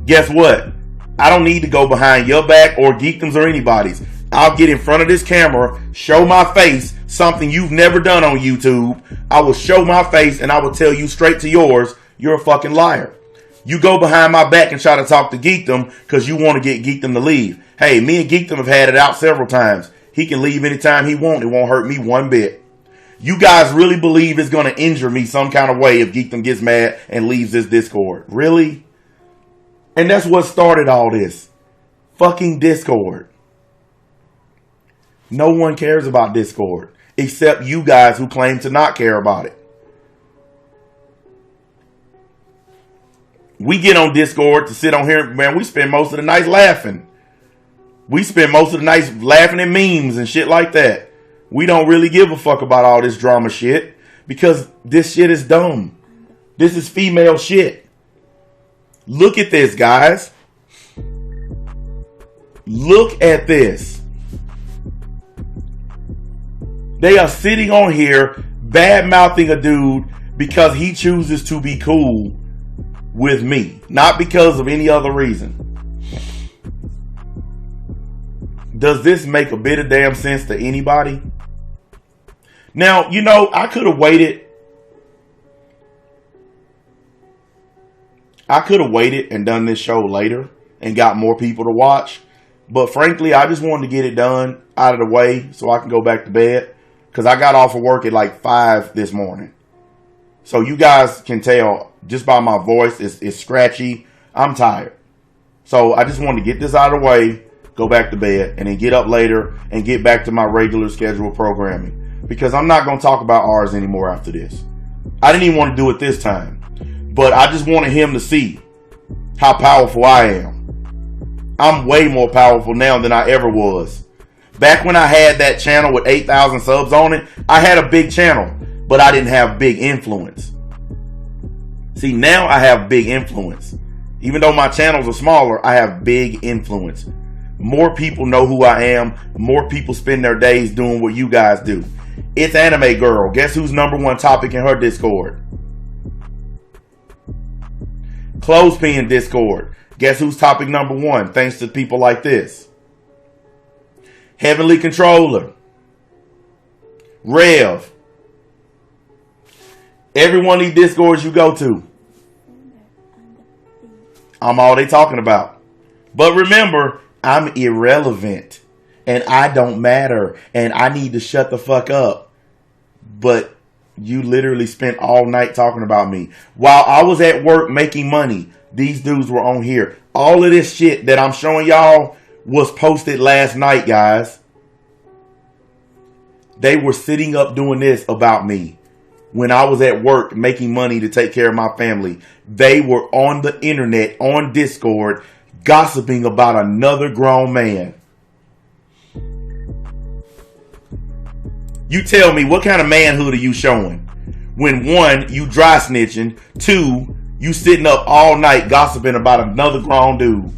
Guess what? I don't need to go behind your back or Geekdom's or anybody's. I'll get in front of this camera, show my face, something you've never done on YouTube. I will show my face and I will tell you straight to yours, you're a fucking liar. You go behind my back and try to talk to Geekdom because you want to get Geekdom to leave. Hey, me and Geekdom have had it out several times. He can leave anytime he wants. It won't hurt me one bit. You guys really believe it's going to injure me some kind of way if Geekdom gets mad and leaves this Discord? Really? And that's what started all this. Fucking Discord. No one cares about Discord except you guys who claim to not care about it. We get on Discord to sit on here, man, we spend most of the night laughing. We spend most of the night laughing at memes and shit like that. We don't really give a fuck about all this drama shit because this shit is dumb. This is female shit. Look at this, guys. Look at this. They are sitting on here bad-mouthing a dude because he chooses to be cool with me. Not because of any other reason. Does this make a bit of damn sense to anybody? Now, you know, I could have waited. I could have waited and done this show later and got more people to watch. But frankly, I just wanted to get it done out of the way so I can go back to bed. Because I got off of work at like 5 this morning. So you guys can tell just by my voice, it's scratchy. I'm tired. So I just wanted to get this out of the way, go back to bed, and then get up later and get back to my regular scheduled programming. Because I'm not going to talk about ours anymore after this. I didn't even want to do it this time. But I just wanted him to see how powerful I am. I'm way more powerful now than I ever was. Back when I had that channel with 8,000 subs on it, I had a big channel, but I didn't have big influence. See, now I have big influence. Even though my channels are smaller, I have big influence. More people know who I am. More people spend their days doing what you guys do. It's Anime Girl. Guess who's #1 topic in her Discord? Clothespin Discord. Guess who's topic #1? Thanks to people like this. Heavenly Controller. Rev. Every one of these Discords you go to, I'm all they talking about. But remember, I'm irrelevant. And I don't matter. And I need to shut the fuck up. But you literally spent all night talking about me. While I was at work making money, these dudes were on here. All of this shit that I'm showing y'all was posted last night, guys. They were sitting up doing this about me. When I was at work making money to take care of my family, they were on the internet, on Discord, gossiping about another grown man. You tell me, what kind of manhood are you showing? When 1, you dry snitching. 2, you sitting up all night gossiping about another grown dude.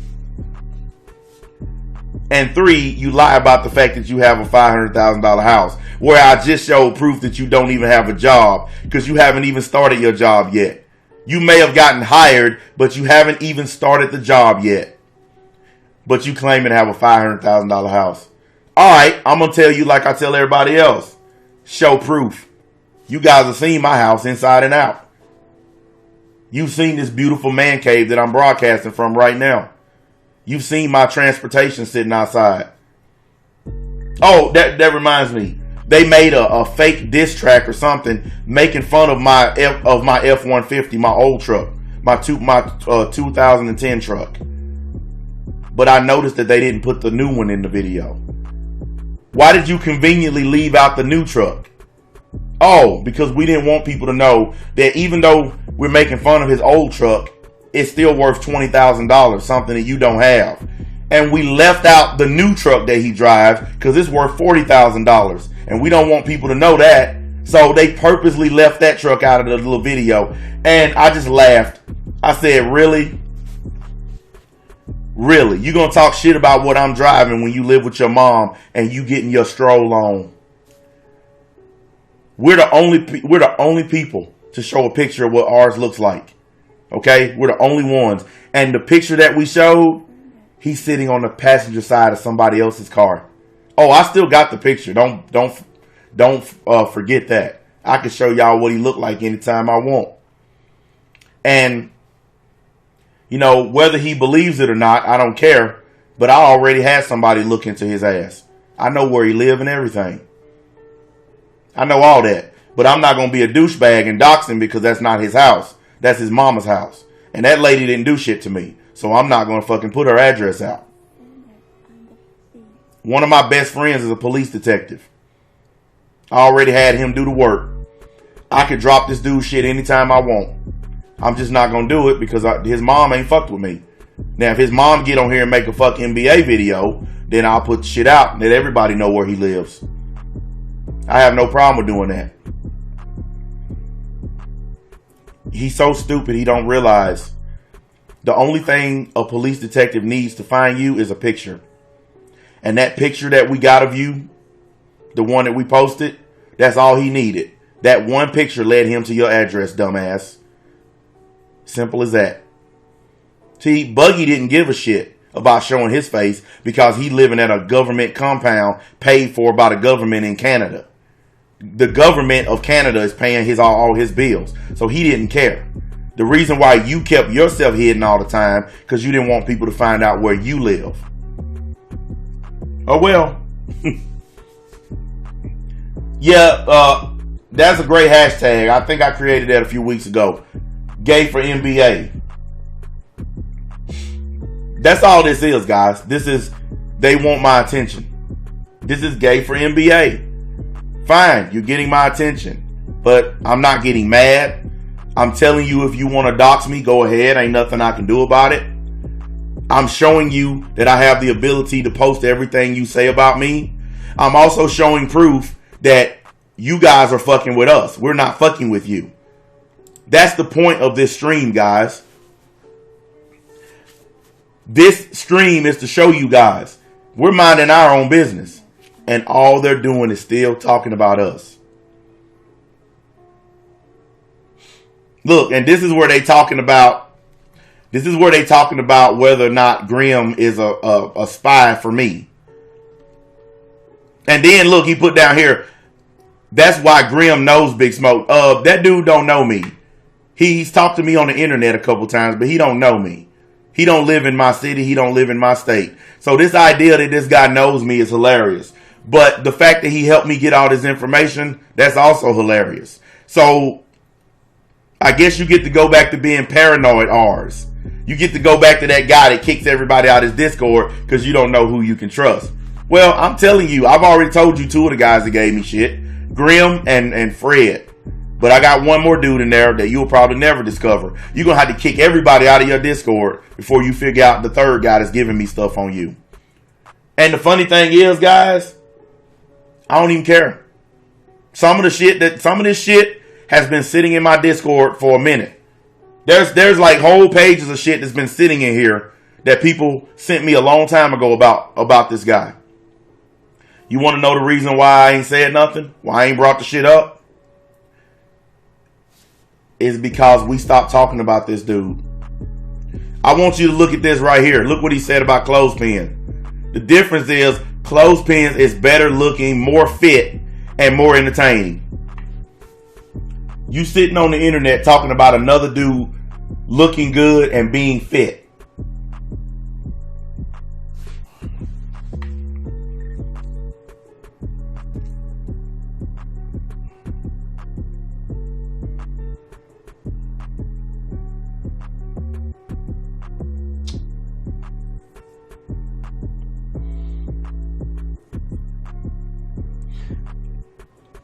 And 3, you lie about the fact that you have a $500,000 house, where I just showed proof that you don't even have a job because you haven't even started your job yet. You may have gotten hired, but you haven't even started the job yet. But you claiming to have a $500,000 house. All right, I'm going to tell you like I tell everybody else. Show proof. You guys have seen my house inside and out. You've seen this beautiful man cave that I'm broadcasting from right now. You've seen my transportation sitting outside. Oh, that reminds me. They made a fake diss track or something making fun of my F-150, my old truck. my 2010 truck. But I noticed that they didn't put the new one in the video. Why did you conveniently leave out the new truck? Oh, because we didn't want people to know that even though we're making fun of his old truck, it's still worth $20,000, something that you don't have. And we left out the new truck that he drives because it's worth $40,000. And we don't want people to know that. So they purposely left that truck out of the little video. And I just laughed. I said, really? Really? You gonna talk shit about what I'm driving when you live with your mom and you getting your stroll on? We're the only people to show a picture of what ours looks like. Okay? We're the only ones. And the picture that we showed, he's sitting on the passenger side of somebody else's car. Oh, I still got the picture. Don't forget that. I can show y'all what he looked like anytime I want. And you know, whether he believes it or not, I don't care. But I already had somebody look into his ass. I know where he live and everything. I know all that. But I'm not going to be a douchebag and dox him because that's not his house. That's his mama's house. And that lady didn't do shit to me. So I'm not going to fucking put her address out. One of my best friends is a police detective. I already had him do the work. I could drop this dude shit anytime I want. I'm just not going to do it because his mom ain't fucked with me. Now, if his mom get on here and make a fuck NBA video, then I'll put shit out and let everybody know where he lives. I have no problem with doing that. He's so stupid he don't realize the only thing a police detective needs to find you is a picture. And that picture that we got of you, the one that we posted, that's all he needed. That one picture led him to your address, dumbass. Simple as that. See, Buggy didn't give a shit about showing his face because he living at a government compound paid for by the government in Canada. The government of Canada is paying all his bills. So he didn't care. The reason why you kept yourself hidden all the time because you didn't want people to find out where you live. Oh well. Yeah, that's a great hashtag. I think I created that a few weeks ago. Gay for NBA. That's all this is, guys. This is, they want my attention. This is gay for NBA. Fine, you're getting my attention. But I'm not getting mad. I'm telling you, if you want to dox me, go ahead. Ain't nothing I can do about it. I'm showing you that I have the ability to post everything you say about me. I'm also showing proof that you guys are fucking with us. We're not fucking with you. That's the point of this stream, guys. This stream is to show you guys we're minding our own business. And all they're doing is still talking about us. Look, and this is where they talking about whether or not Grimm is a spy for me. And then look, he put down here, that's why Grimm knows Big Smoke. That dude don't know me. He's talked to me on the internet a couple times, but he don't know me. He don't live in my city. He don't live in my state. So this idea that this guy knows me is hilarious. But the fact that he helped me get all this information, that's also hilarious. So I guess you get to go back to being paranoid, ours. You get to go back to that guy that kicks everybody out of his Discord because you don't know who you can trust. Well, I'm telling you, I've already told you two of the guys that gave me shit. Grimm and Fred. But I got one more dude in there that you'll probably never discover. You're going to have to kick everybody out of your Discord before you figure out the third guy that's giving me stuff on you. And the funny thing is, guys, I don't even care. Some of this shit has been sitting in my Discord for a minute. There's like whole pages of shit that's been sitting in here that people sent me a long time ago about this guy. You want to know the reason why I ain't said nothing? Why I ain't brought the shit up? Is because we stopped talking about this dude. I want you to look at this right here. Look what he said about Clothespin. The difference is Clothespin is better looking, more fit, and more entertaining. You sitting on the internet talking about another dude looking good and being fit.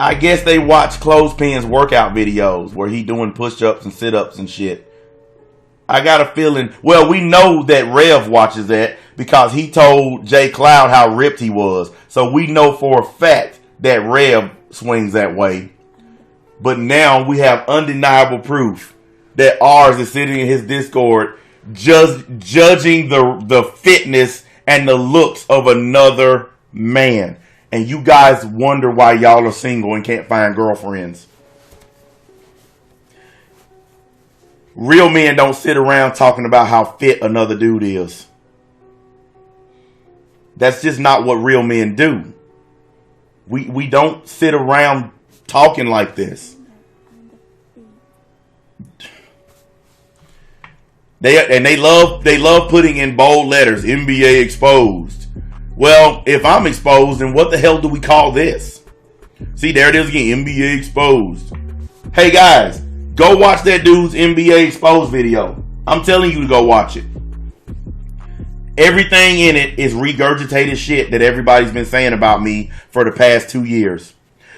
I guess they watch Clothespin's workout videos where he doing push-ups and sit-ups and shit. I got a feeling, well, we know that Rev watches that because he told Jay Cloud how ripped he was. So we know for a fact that Rev swings that way. But now we have undeniable proof that ours is sitting in his Discord just judging the fitness and the looks of another man. And you guys wonder why y'all are single and can't find girlfriends. Real men don't sit around talking about how fit another dude is. That's just not what real men do. We don't sit around talking like this. They love putting in bold letters, NBA exposed. Well, if I'm exposed, then what the hell do we call this? See, there it is again, NBA exposed. Hey guys, go watch that dude's NBA exposed video. I'm telling you to go watch it. Everything in it is regurgitated shit that everybody's been saying about me for the past 2 years.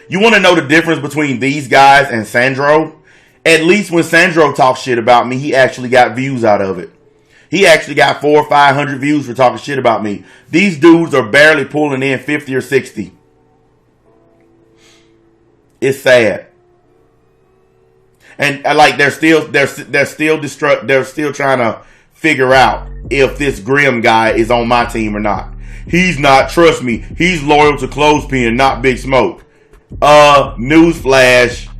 You want to know the difference between these guys and Sandro? At least when Sandro talks shit about me, he actually got views out of it. He actually got 400 or 500 views for talking shit about me. These dudes are barely pulling in 50 or 60. It's sad. And like they're still trying to figure out if this Grim guy is on my team or not. He's not. Trust me. He's loyal to Clothespin, not Big Smoke. Newsflash.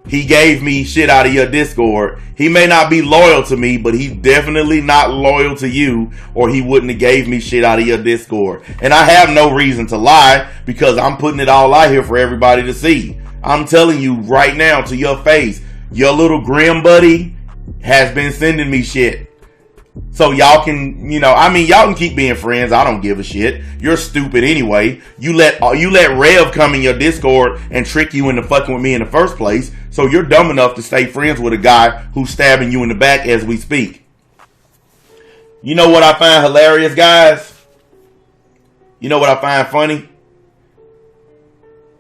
He gave me shit out of your Discord. He may not be loyal to me, but he's definitely not loyal to you, or he wouldn't have gave me shit out of your Discord. And I have no reason to lie because I'm putting it all out here for everybody to see. I'm telling you right now to your face, your little Grim buddy has been sending me shit. So y'all can, y'all can keep being friends. I don't give a shit. You're stupid anyway. You let Rev come in your Discord and trick you into fucking with me in the first place. So you're dumb enough to stay friends with a guy who's stabbing you in the back as we speak. You know what I find hilarious, guys? You know what I find funny?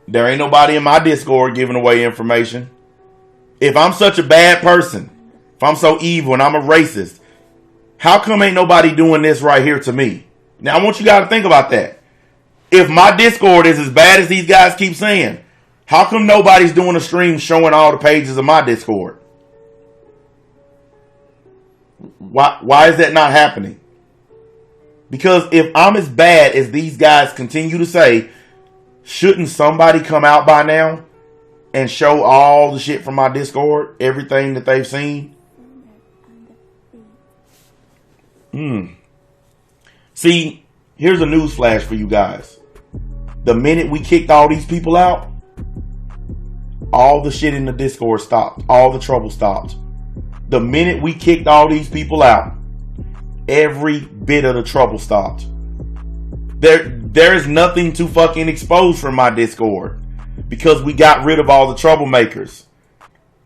There ain't nobody in my Discord giving away information. If I'm such a bad person, if I'm so evil and I'm a racist, how come ain't nobody doing this right here to me? Now, I want you guys to think about that. If my Discord is as bad as these guys keep saying, how come nobody's doing a stream showing all the pages of my Discord? Why is that not happening? Because if I'm as bad as these guys continue to say, shouldn't somebody come out by now and show all the shit from my Discord, everything that they've seen? See, here's a news flash for you guys. The minute we kicked all these people out, all the shit in the Discord stopped. All the trouble stopped. The minute we kicked all these people out, every bit of the trouble stopped. There's nothing to fucking expose from my Discord because we got rid of all the troublemakers.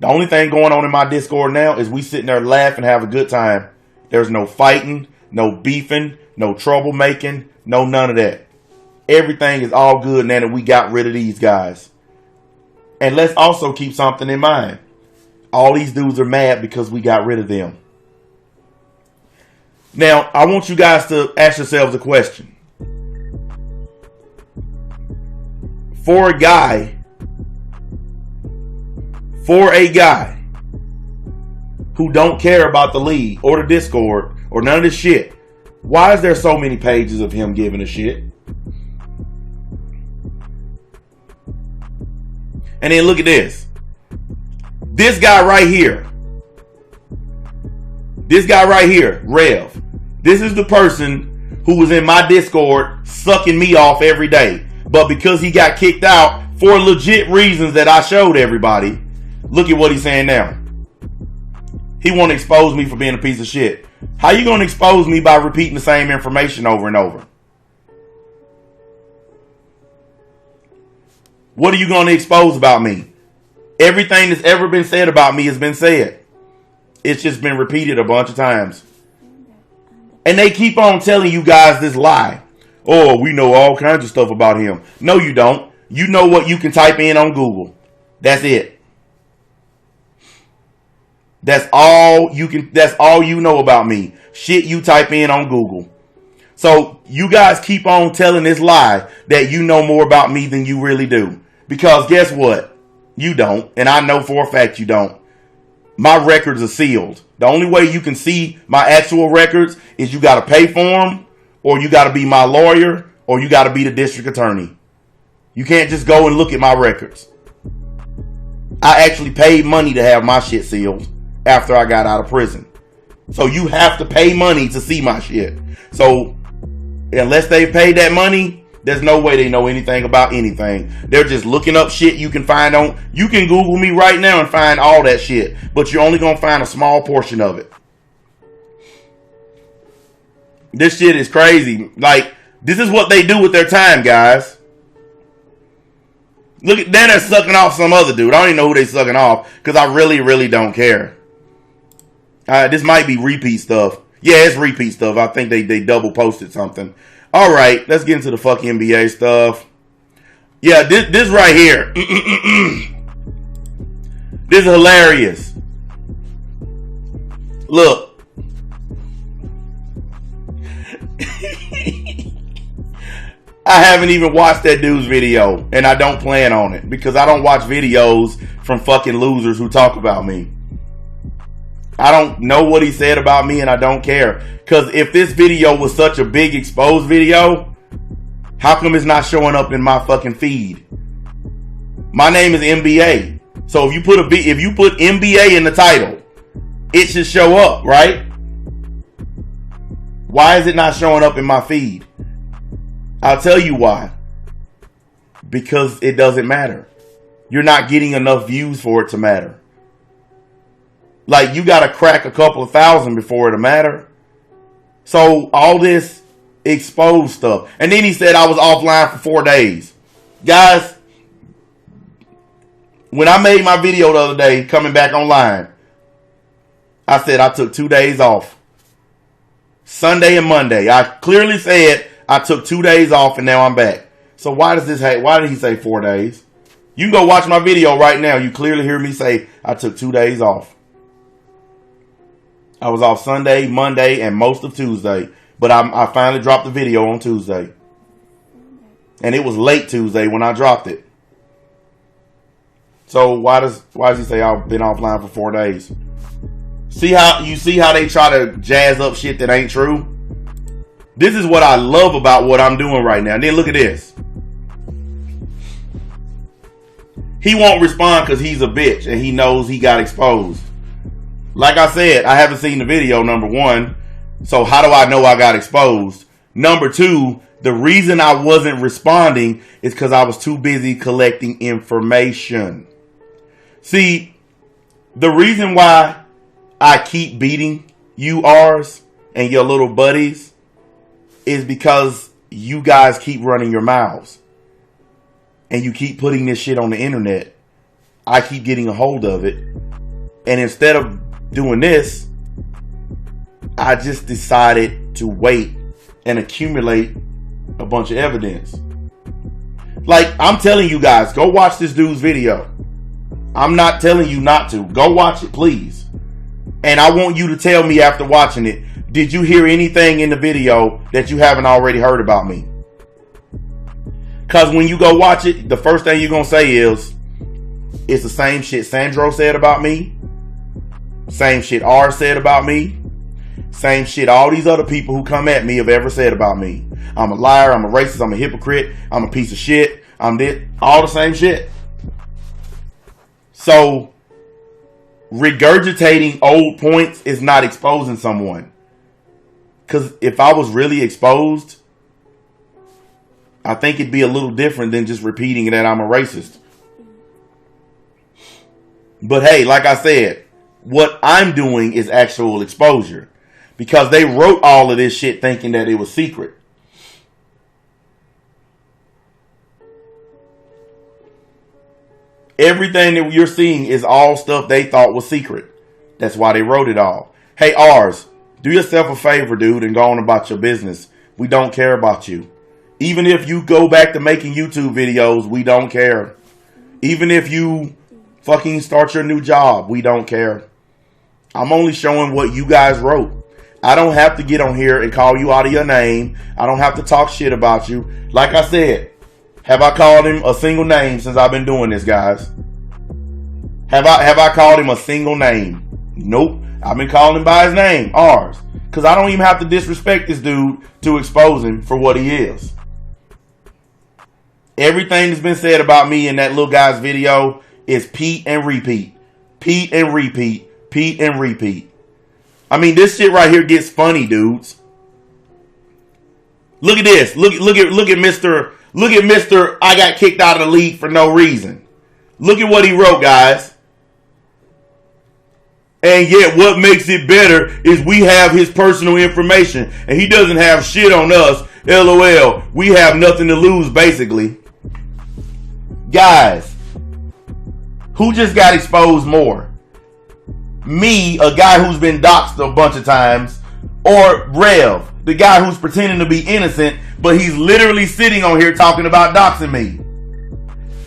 The only thing going on in my Discord now is we sitting there laughing, have a good time. There's no fighting, no beefing, no troublemaking, no none of that. Everything is all good now that we got rid of these guys. And let's also keep something in mind. All these dudes are mad because we got rid of them. Now, I want you guys to ask yourselves a question. For a guy who don't care about the league or the Discord or none of this shit, why is there so many pages of him giving a shit? And then look at this. This guy right here, Rev, this is the person who was in my Discord sucking me off every day. But because he got kicked out for legit reasons that I showed everybody, look at what he's saying now. He want to expose me for being a piece of shit. How you going to expose me by repeating the same information over and over? What are you going to expose about me? Everything that's ever been said about me has been said. It's just been repeated a bunch of times. And they keep on telling you guys this lie. Oh, we know all kinds of stuff about him. No, you don't. You know what you can type in on Google. That's it. That's all you know about me. Shit you type in on Google. So you guys keep on telling this lie that you know more about me than you really do. Because guess what? You don't. And I know for a fact you don't. My records are sealed. The only way you can see my actual records is you got to pay for them, or you got to be my lawyer, or you got to be the district attorney. You can't just go and look at my records. I actually paid money to have my shit sealed after I got out of prison. So you have to pay money to see my shit. So unless they paid that money, there's no way they know anything about anything. They're just looking up shit you can find on. You can Google me right now and find all that shit, but you're only going to find a small portion of it. This shit is crazy. Like, this is what they do with their time, guys. Look at, then they're sucking off some other dude. I don't even know who they sucking off because I really, really don't care. This might be repeat stuff. Yeah, it's repeat stuff. I think they double posted something. All right, let's get into the fucking NBA stuff. Yeah, this right here. This is hilarious. Look. I haven't even watched that dude's video, and I don't plan on it because I don't watch videos from fucking losers who talk about me. I don't know what he said about me, and I don't care. Because if this video was such a big exposed video, how come it's not showing up in my fucking feed? My name is NBA. So if you put NBA in the title, it should show up, right? Why is it not showing up in my feed? I'll tell you why. Because it doesn't matter. You're not getting enough views for it to matter. Like, you got to crack a couple of thousand before it'll matter. So, all this exposed stuff. And then he said I was offline for 4 days. Guys, when I made my video the other day, coming back online, I said I took 2 days off. Sunday and Monday. I clearly said I took 2 days off and now I'm back. So why did he say 4 days? You can go watch my video right now. You clearly hear me say I took 2 days off. I was off Sunday, Monday, and most of Tuesday. But I finally dropped the video on Tuesday. And it was late Tuesday when I dropped it. So why does he say I've been offline for 4 days? See how they try to jazz up shit that ain't true? This is what I love about what I'm doing right now. And then look at this. He won't respond because he's a bitch and he knows he got exposed. Like I said, I haven't seen the video, number one. So how do I know I got exposed? Number two, the reason I wasn't responding is because I was too busy collecting information. See, the reason why I keep beating you R's and your little buddies is because you guys keep running your mouths. And you keep putting this shit on the internet. I keep getting a hold of it. And instead of doing this, I just decided to wait and accumulate a bunch of evidence. Like, I'm telling you guys, go watch this dude's video. I'm not telling you not to. Go watch it, please. And I want you to tell me after watching it, did you hear anything in the video that you haven't already heard about me? Because when you go watch it, the first thing you're going to say is, it's the same shit Sandro said about me. Same shit R said about me. Same shit all these other people who come at me have ever said about me. I'm a liar, I'm a racist, I'm a hypocrite, I'm a piece of shit, I'm this. All the same shit. So, regurgitating old points is not exposing someone. Because if I was really exposed, I think it'd be a little different than just repeating that I'm a racist. But hey, like I said, what I'm doing is actual exposure. Because they wrote all of this shit thinking that it was secret. Everything that you're seeing is all stuff they thought was secret. That's why they wrote it all. Hey, R's, do yourself a favor, dude, and go on about your business. We don't care about you. Even if you go back to making YouTube videos, we don't care. Even if you fucking start your new job, we don't care. I'm only showing what you guys wrote. I don't have to get on here and call you out of your name. I don't have to talk shit about you. Like I said, have I called him a single name since I've been doing this, guys? Have I called him a single name? Nope. I've been calling him by his name, ours. Because I don't even have to disrespect this dude to expose him for what he is. Everything that's been said about me in that little guy's video is Pete and repeat. Pete and repeat. Pete and repeat. I mean, this shit right here gets funny, dudes. Look at this. Look at Mr. I got kicked out of the league for no reason. Look at what he wrote, guys. And yet what makes it better is we have his personal information and he doesn't have shit on us. LOL. We have nothing to lose, basically. Guys, who just got exposed more? Me, a guy who's been doxxed a bunch of times, or Rev, the guy who's pretending to be innocent, but he's literally sitting on here talking about doxing me.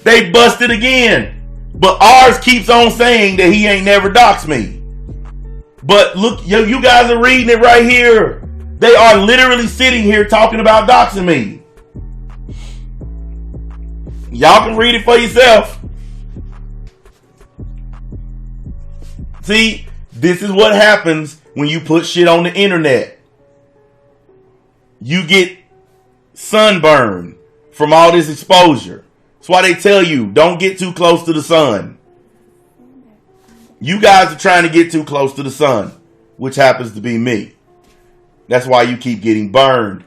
They busted again. But ours keeps on saying that he ain't never doxed me. But look, you guys are reading it right here. They are literally sitting here talking about doxing me. Y'all can read it for yourself. See, this is what happens when you put shit on the internet. You get sunburn from all this exposure. That's why they tell you, don't get too close to the sun. You guys are trying to get too close to the sun, which happens to be me. That's why you keep getting burned.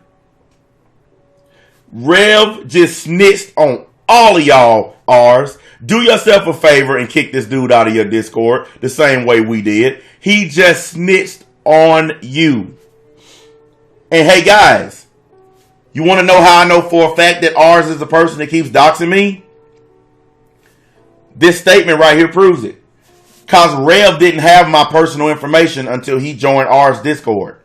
Rev just snitched on all of y'all, ours. Do yourself a favor and kick this dude out of your Discord the same way we did. He just snitched on you. And hey guys, you want to know how I know for a fact that ours is the person that keeps doxing me? This statement right here proves it. Because Rev didn't have my personal information until he joined ours Discord.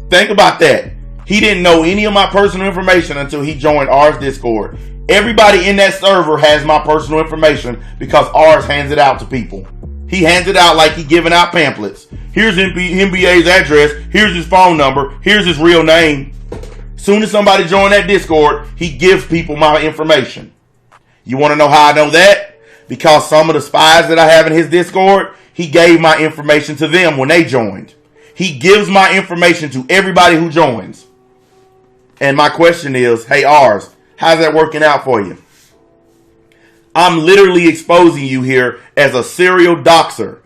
Think about that. He didn't know any of my personal information until he joined ours Discord. Everybody in that server has my personal information because ours hands it out to people. He hands it out like he giving out pamphlets. Here's MBA's address. Here's his phone number. Here's his real name. Soon as somebody joins that Discord, he gives people my information. You want to know how I know that? Because some of the spies that I have in his Discord, he gave my information to them when they joined. He gives my information to everybody who joins. And my question is, hey, ours, how's that working out for you? I'm literally exposing you here as a serial doxer.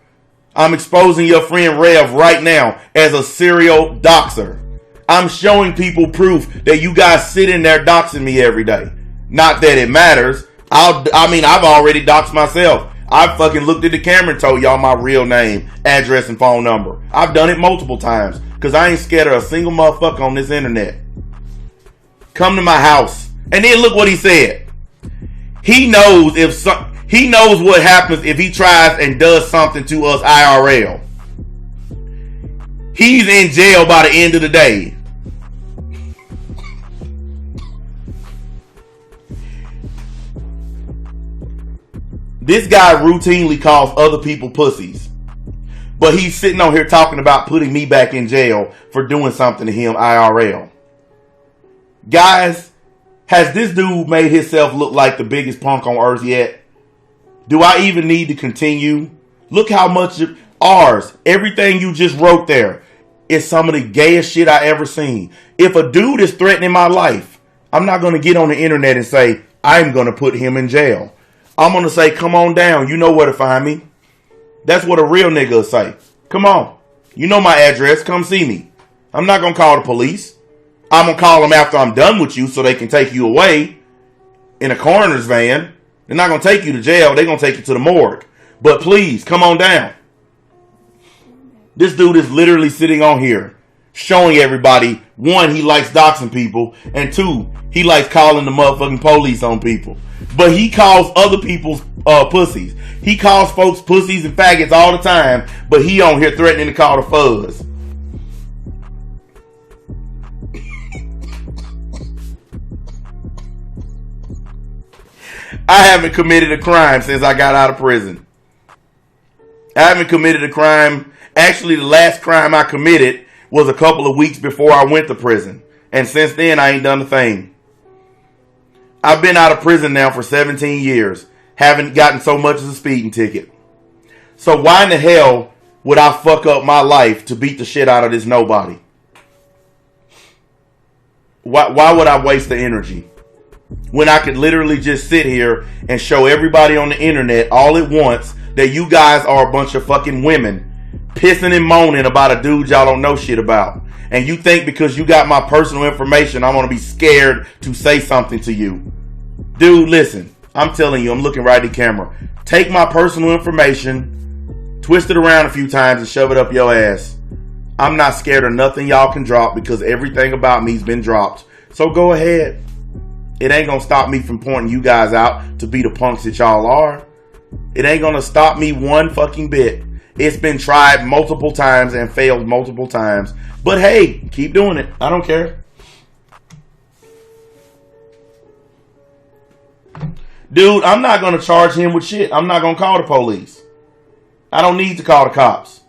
I'm exposing your friend Rev right now as a serial doxer. I'm showing people proof that you guys sit in there doxing me every day. Not that it matters. I've already doxed myself. I've fucking looked at the camera and told y'all my real name, address, and phone number. I've done it multiple times because I ain't scared of a single motherfucker on this internet. Come to my house. And then look what he said. He knows he knows what happens if he tries and does something to us IRL. He's in jail by the end of the day. This guy routinely calls other people pussies. But he's sitting on here talking about putting me back in jail for doing something to him IRL. Guys, has this dude made himself look like the biggest punk on earth yet? Do I even need to continue? Look how much of ours, everything you just wrote there, is some of the gayest shit I ever seen. If a dude is threatening my life, I'm not going to get on the internet and say, I'm going to put him in jail. I'm going to say, come on down. You know where to find me. That's what a real nigga will say. Come on. You know my address. Come see me. I'm not going to call the police. I'm going to call them after I'm done with you so they can take you away in a coroner's van. They're not going to take you to jail. They're going to take you to the morgue. But please, come on down. This dude is literally sitting on here showing everybody, one, he likes doxing people, and two, he likes calling the motherfucking police on people. But he calls other people's pussies. He calls folks pussies and faggots all the time, but he on here threatening to call the fuzz. I haven't committed a crime since I got out of prison. I haven't committed a crime. Actually, the last crime I committed was a couple of weeks before I went to prison. And since then, I ain't done a thing. I've been out of prison now for 17 years. Haven't gotten so much as a speeding ticket. So why in the hell would I fuck up my life to beat the shit out of this nobody? Why would I waste the energy? When I could literally just sit here and show everybody on the internet all at once that you guys are a bunch of fucking women pissing and moaning about a dude y'all don't know shit about. And you think because you got my personal information, I'm going to be scared to say something to you. Dude, listen. I'm telling you, I'm looking right at the camera. Take my personal information, twist it around a few times and shove it up your ass. I'm not scared of nothing y'all can drop because everything about me's been dropped. So go ahead. It ain't going to stop me from pointing you guys out to be the punks that y'all are. It ain't going to stop me one fucking bit. It's been tried multiple times and failed multiple times. But hey, keep doing it. I don't care. Dude, I'm not going to charge him with shit. I'm not going to call the police. I don't need to call the cops.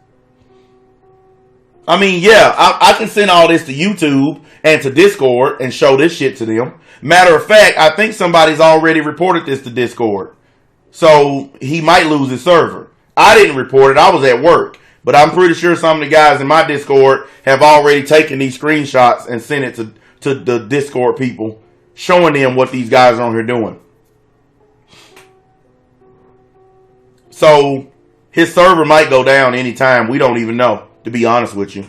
I mean, yeah, I can send all this to YouTube and to Discord and show this shit to them. Matter of fact, I think somebody's already reported this to Discord. So he might lose his server. I didn't report it. I was at work. But I'm pretty sure some of the guys in my Discord have already taken these screenshots and sent it to the Discord people, showing them what these guys are on here doing. So his server might go down anytime. We don't even know, to be honest with you.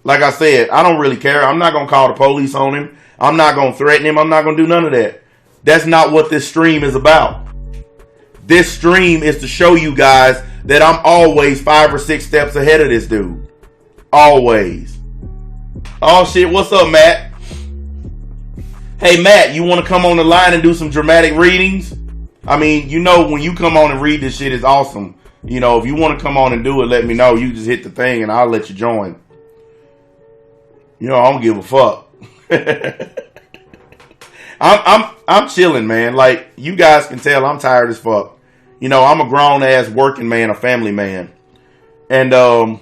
Like I said, I don't really care. I'm not going to call the police on him. I'm not going to threaten him. I'm not going to do none of that. That's not what this stream is about. This stream is to show you guys that I'm always 5 or 6 steps ahead of this dude. Always. Oh shit, what's up, Matt? Hey Matt, you want to come on the line and do some dramatic readings? I mean, you know, when you come on and read this shit, it's awesome. You know, if you want to come on and do it, let me know. You just hit the thing and I'll let you join. You know, I don't give a fuck. I'm chilling, man. Like, you guys can tell I'm tired as fuck. You know, I'm a grown ass working man, a family man. And I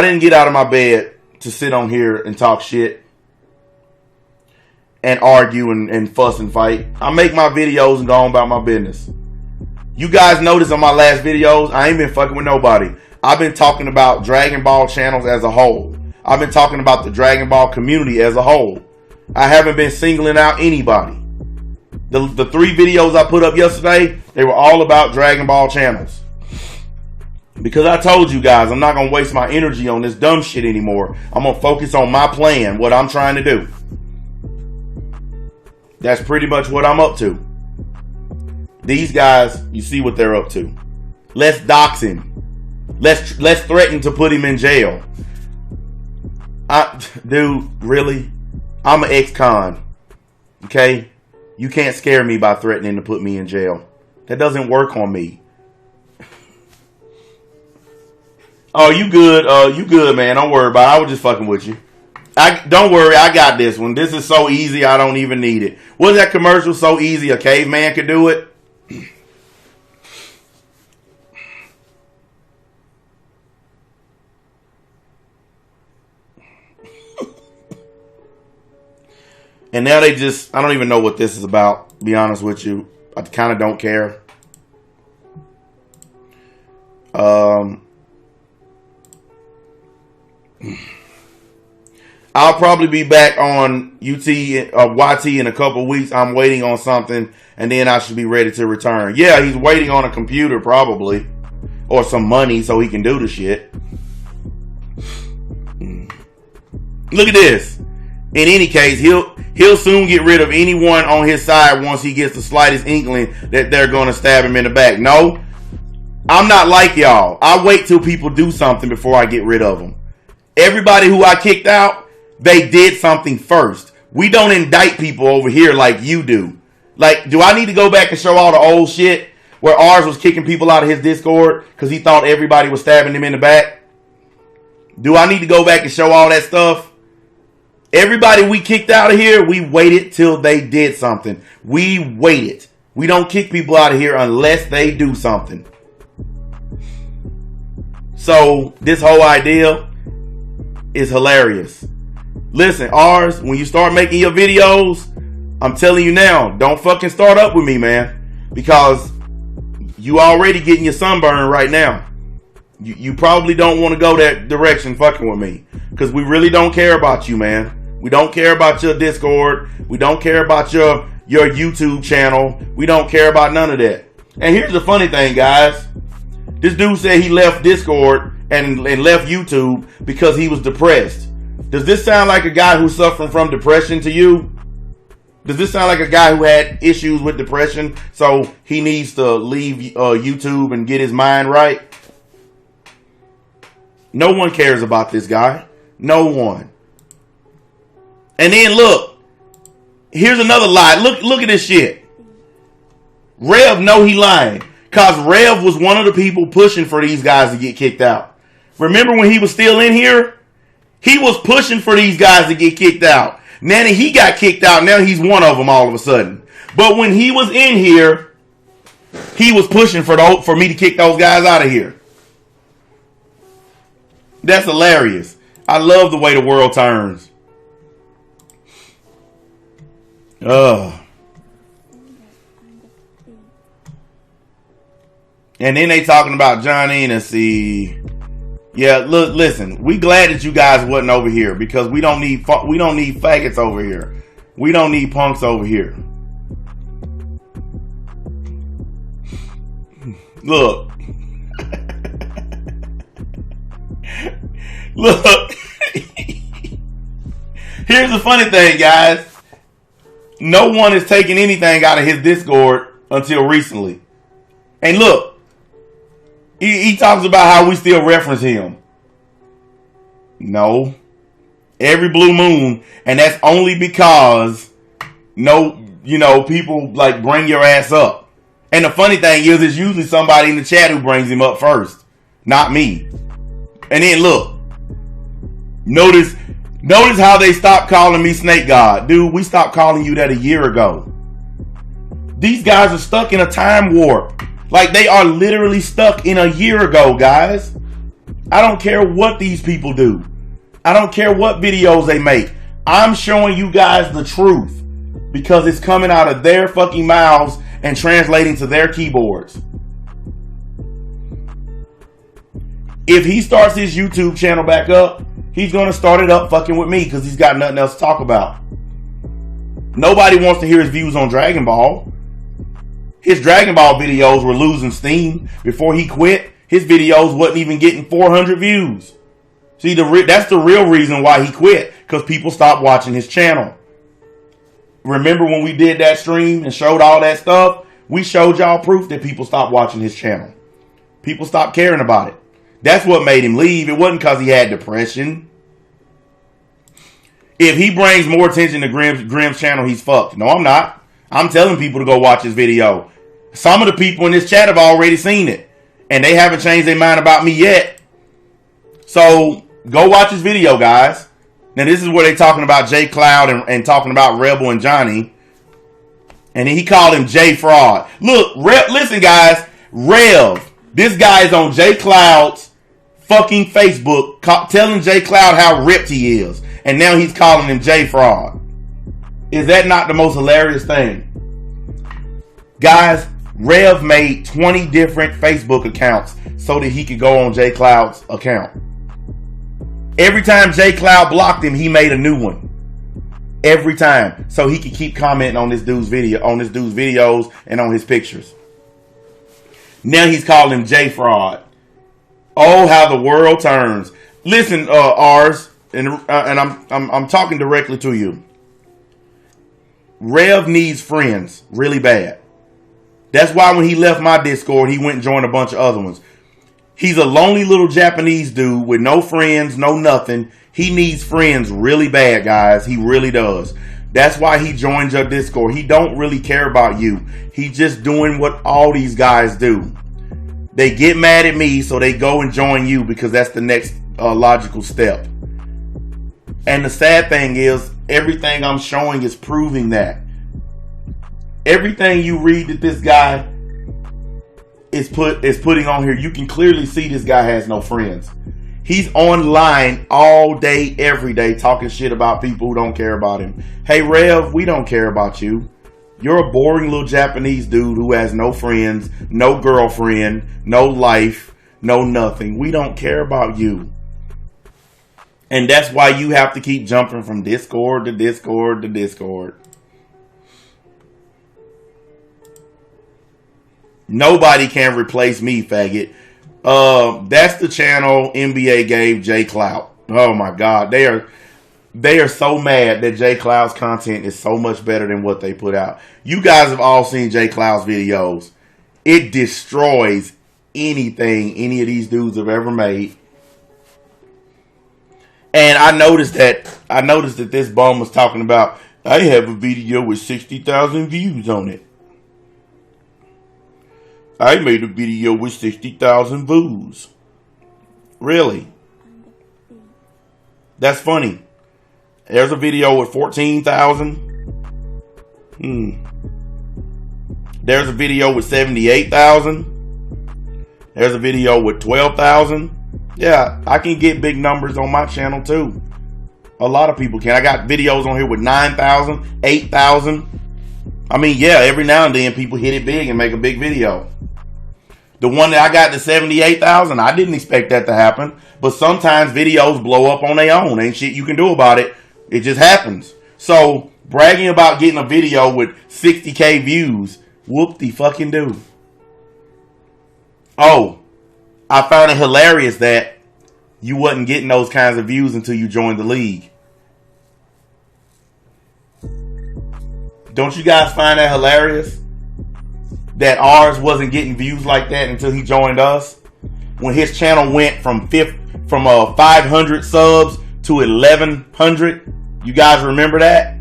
didn't get out of my bed to sit on here and talk shit and argue and fuss and fight. I make my videos and go on about my business. You guys notice on my last videos, I ain't been fucking with nobody. I've been talking about Dragon Ball channels as a whole. I've been talking about the Dragon Ball community as a whole. I haven't been singling out anybody. The 3 videos I put up yesterday, they were all about Dragon Ball channels. Because I told you guys, I'm not going to waste my energy on this dumb shit anymore. I'm going to focus on my plan, what I'm trying to do. That's pretty much what I'm up to. These guys, you see what they're up to. Let's dox him. Let's threaten to put him in jail. Dude, really? I'm an ex-con. Okay? You can't scare me by threatening to put me in jail. That doesn't work on me. Oh, you good? You good, man. Don't worry about it. I was just fucking with you. Don't worry, I got this one. This is so easy, I don't even need it. Was that commercial so easy a caveman could do it? And now they just, I don't even know what this is about, to be honest with you. I kind of don't care. I'll probably be back on YT in a couple weeks. I'm waiting on something, and then I should be ready to return. Yeah, he's waiting on a computer probably, or some money so he can do the shit. Look at this. In any case, he'll soon get rid of anyone on his side once he gets the slightest inkling that they're going to stab him in the back. No, I'm not like y'all. I wait till people do something before I get rid of them. Everybody who I kicked out, they did something first. We don't indict people over here like you do. Like, do I need to go back and show all the old shit where ours was kicking people out of his Discord because he thought everybody was stabbing him in the back? Do I need to go back and show all that stuff? Everybody we kicked out of here, we waited till they did something. We waited. We don't kick people out of here unless they do something. So this whole idea is hilarious. Listen, ours, when you start making your videos, I'm telling you now, don't fucking start up with me, man. Because you already getting your sunburn right now. You probably don't want to go that direction fucking with me. Because we really don't care about you, man. We don't care about your Discord. We don't care about your YouTube channel. We don't care about none of that. And here's the funny thing, guys. This dude said he left Discord and left YouTube because he was depressed. Does this sound like a guy who's suffering from depression to you? Does this sound like a guy who had issues with depression, so he needs to leave YouTube and get his mind right? No one cares about this guy. No one. And then look, here's another lie. Look at this shit. Rev know he lying. Cause Rev was one of the people pushing for these guys to get kicked out. Remember when he was still in here? He was pushing for these guys to get kicked out. Now that he got kicked out, now he's one of them all of a sudden. But when he was in here, he was pushing for me to kick those guys out of here. That's hilarious. I love the way the world turns. And then they talking about Johnny and see. Yeah, look, listen. We glad that you guys wasn't over here because we don't need faggots over here. We don't need punks over here. Look. Look. Here's the funny thing, guys. No one is taking anything out of his Discord until recently. And look. He talks about how we still reference him. No. Every blue moon. And that's only because people like bring your ass up. And the funny thing is it's usually somebody in the chat who brings him up first. Not me. And then look. Notice how they stopped calling me Snake God. Dude, we stopped calling you that a year ago. These guys are stuck in a time warp. Like they are literally stuck in a year ago, guys. I don't care what these people do. I don't care what videos they make. I'm showing you guys the truth because it's coming out of their fucking mouths and translating to their keyboards. If he starts his YouTube channel back up, he's going to start it up fucking with me because he's got nothing else to talk about. Nobody wants to hear his views on Dragon Ball. His Dragon Ball videos were losing steam. Before he quit, his videos wasn't even getting 400 views. See, that's the real reason why he quit. Because people stopped watching his channel. Remember when we did that stream and showed all that stuff? We showed y'all proof that people stopped watching his channel. People stopped caring about it. That's what made him leave. It wasn't because he had depression. If he brings more attention to Grimm's channel, he's fucked. No, I'm not. I'm telling people to go watch his video. Some of the people in this chat have already seen it. And they haven't changed their mind about me yet. So, go watch his video, guys. Now, this is where they're talking about Jay Cloud and talking about Rebel and Johnny. And then he called him Jay Fraud. Look, listen, guys. Rev, this guy is on Jay Cloud's fucking Facebook telling Jay Cloud how ripped he is. And now he's calling him Jay Fraud. Is that not the most hilarious thing? Guys, Rev made 20 different Facebook accounts so that he could go on Jay Cloud's account. Every time Jay Cloud blocked him, he made a new one. Every time. So he could keep commenting on this dude's videos and on his pictures. Now he's calling him Jay Fraud. Oh, how the world turns. Listen, Ars, and I'm talking directly to you. Rev needs friends really bad. That's why when he left my Discord, he went and joined a bunch of other ones. He's a lonely little Japanese dude with no friends, no nothing. He needs friends really bad, guys. He really does. That's why he joined your Discord. He don't really care about you. He's just doing what all these guys do. They get mad at me, so they go and join you because that's the next logical step. And the sad thing is, everything I'm showing is proving that. Everything you read that this guy is putting on here, you can clearly see this guy has no friends. He's online all day, every day, talking shit about people who don't care about him. Hey, Rev, we don't care about you. You're a boring little Japanese dude who has no friends, no girlfriend, no life, no nothing. We don't care about you. And that's why you have to keep jumping from Discord to Discord to Discord. Nobody can replace me, faggot. That's the channel NBA gave Jay Clout. Oh my God. They are so mad that Jay Clout's content is so much better than what they put out. You guys have all seen Jay Clout's videos. It destroys anything any of these dudes have ever made. And I noticed that this bum was talking about, I have a video with 60,000 views on it. I made a video with 60,000 views. Really? That's funny. There's a video with 14,000. There's a video with 78,000. There's a video with 12,000. Yeah, I can get big numbers on my channel too. A lot of people can. I got videos on here with 9,000, 8,000. I mean, yeah, every now and then people hit it big and make a big video. The one that I got to 78,000, I didn't expect that to happen. But sometimes videos blow up on their own. Ain't shit you can do about it. It just happens. So, bragging about getting a video with 60K views, whoop-de-fucking-do. Oh, I found it hilarious that you wasn't getting those kinds of views until you joined the league. Don't you guys find that hilarious? That ours wasn't getting views like that until he joined us? When his channel went from 500 subs to 1,100. You guys remember that?